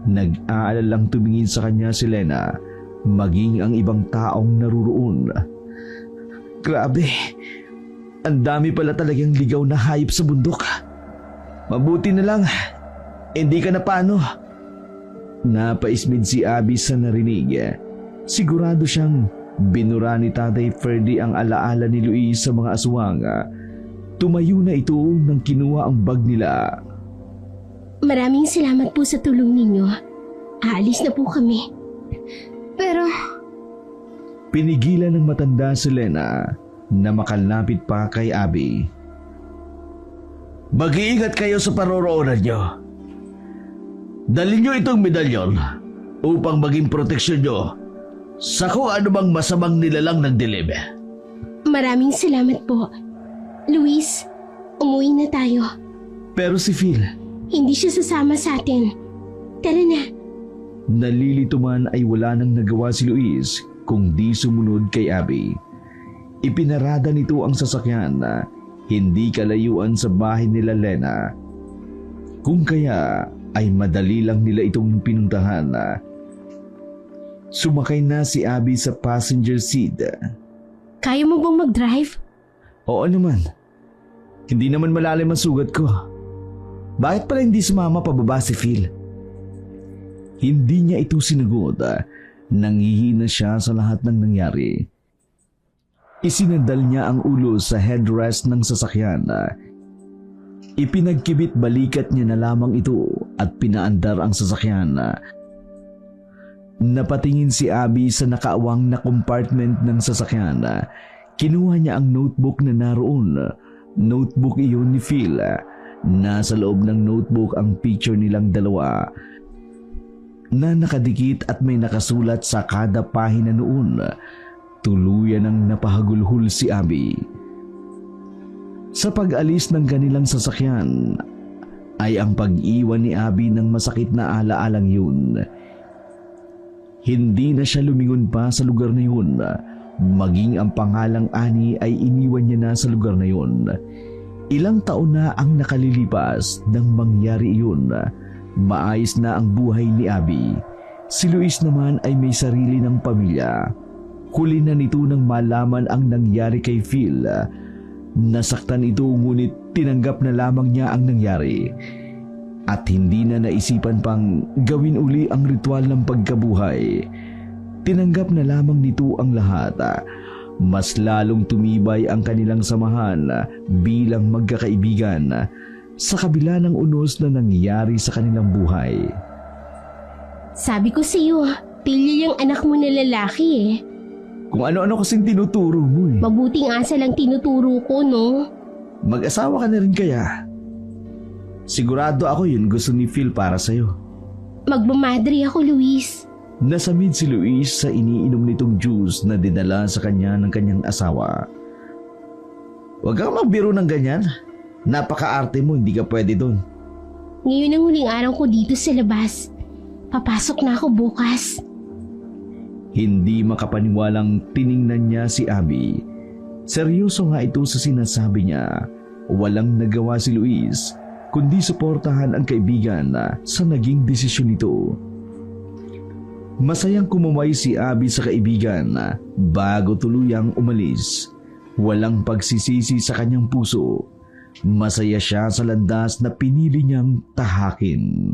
Nag-aalalang tumingin sa kanya si Lena, maging ang ibang taong naruroon. Grabe, ang dami pala talagang ligaw na hayop sa bundok. Mabuti na lang, hindi ka na paano. Napaismid si Abby sa narinig. Sigurado siyang binura ni Tatay Ferdy ang alaala ni Luis sa mga aswang. Tumayo na ito nang kinuha ang bag nila. Maraming salamat po sa tulong ninyo. Aalis na po kami. Pero, Pinigilan ng matanda si Lena na makalapit pa kay Abby. Mag-iingat kayo sa paroroonan nyo. Dalhin nyo itong medalyon upang maging proteksyon nyo sa kung ano bang masamang nilalang ng dilim. Maraming salamat po. Luis, umuwi na tayo. Pero si Phil, Hindi siya sasama sa atin. Tara na. nalilito man ay wala nang nagawa si Luis kung di sumunod kay Abby. Ipinarada nito ang sasakyan na hindi kalayuan sa bahay nila Lena. Kung kaya ay madali lang nila itong pinuntahan. Sumakay na si Abby sa passenger seat. Kaya mo bang mag-drive? Oo naman. Hindi naman malalim ang sugat ko. Bakit pala hindi sumama pababa si Phil? Hindi niya ito sinagot. Nangihina siya sa lahat ng nangyari. Isinandal niya ang ulo sa headrest ng sasakyan. Ipinagkibit balikat niya na lamang ito at pinaandar ang sasakyan. Napatingin si Abby sa nakaawang na compartment ng sasakyan. Kinuha niya ang notebook na naroon. Notebook iyon ni Phil. Nasa loob ng notebook ang picture nilang dalawa na nakadikit at may nakasulat sa kada pahina noon. Tuluyan ang napahagulhol si Abby. Sa pag-alis ng kanilang sasakyan ay ang pag-iwan ni Abby ng masakit na alaalang yun. Hindi na siya lumingon pa sa lugar na yun. Maging ang pangalang Annie ay iniwan niya na sa lugar na yun. Ilang taon na ang nakalilipas nang mangyari iyon. Maayos na ang buhay ni Abby. Si Luis naman ay may sarili ng pamilya. Huli na nito nang malaman ang nangyari kay Phil. Nasaktan ito ngunit tinanggap na lamang niya ang nangyari. At hindi na naisipan pang gawin uli ang ritual ng pagkabuhay. Tinanggap na lamang nito ang lahat. Mas lalong tumibay ang kanilang samahan bilang magkakaibigan sa kabila ng unos na nangyari sa kanilang buhay. Sabi ko sa iyo, Phil yung anak mo na lalaki Kung ano-ano kasing tinuturo mo eh. Mabuting asa lang tinuturo ko, no? Mag-asawa ka na rin kaya? Sigurado ako yun gusto ni Phil para sa'yo. Magmamadre ako, Luis. Nasamid si Luis sa iniinom nitong juice na dinala sa kanya ng kanyang asawa. Huwag kang magbiro ng ganyan. Napaka-arte mo, hindi ka pwede doon. Ngayon ang huling araw ko dito sa labas. Papasok na ako bukas. Hindi makapaniwalang tiningnan niya si Abby. Seryoso nga ito sa sinasabi niya. Walang nagawa si Luis, kundi suportahan ang kaibigan sa naging desisyon nito. Masayang kumaway si Abby sa kaibigan bago tuluyang umalis. Walang pagsisisi sa kanyang puso. Masaya siya sa landas na pinili niyang tahakin.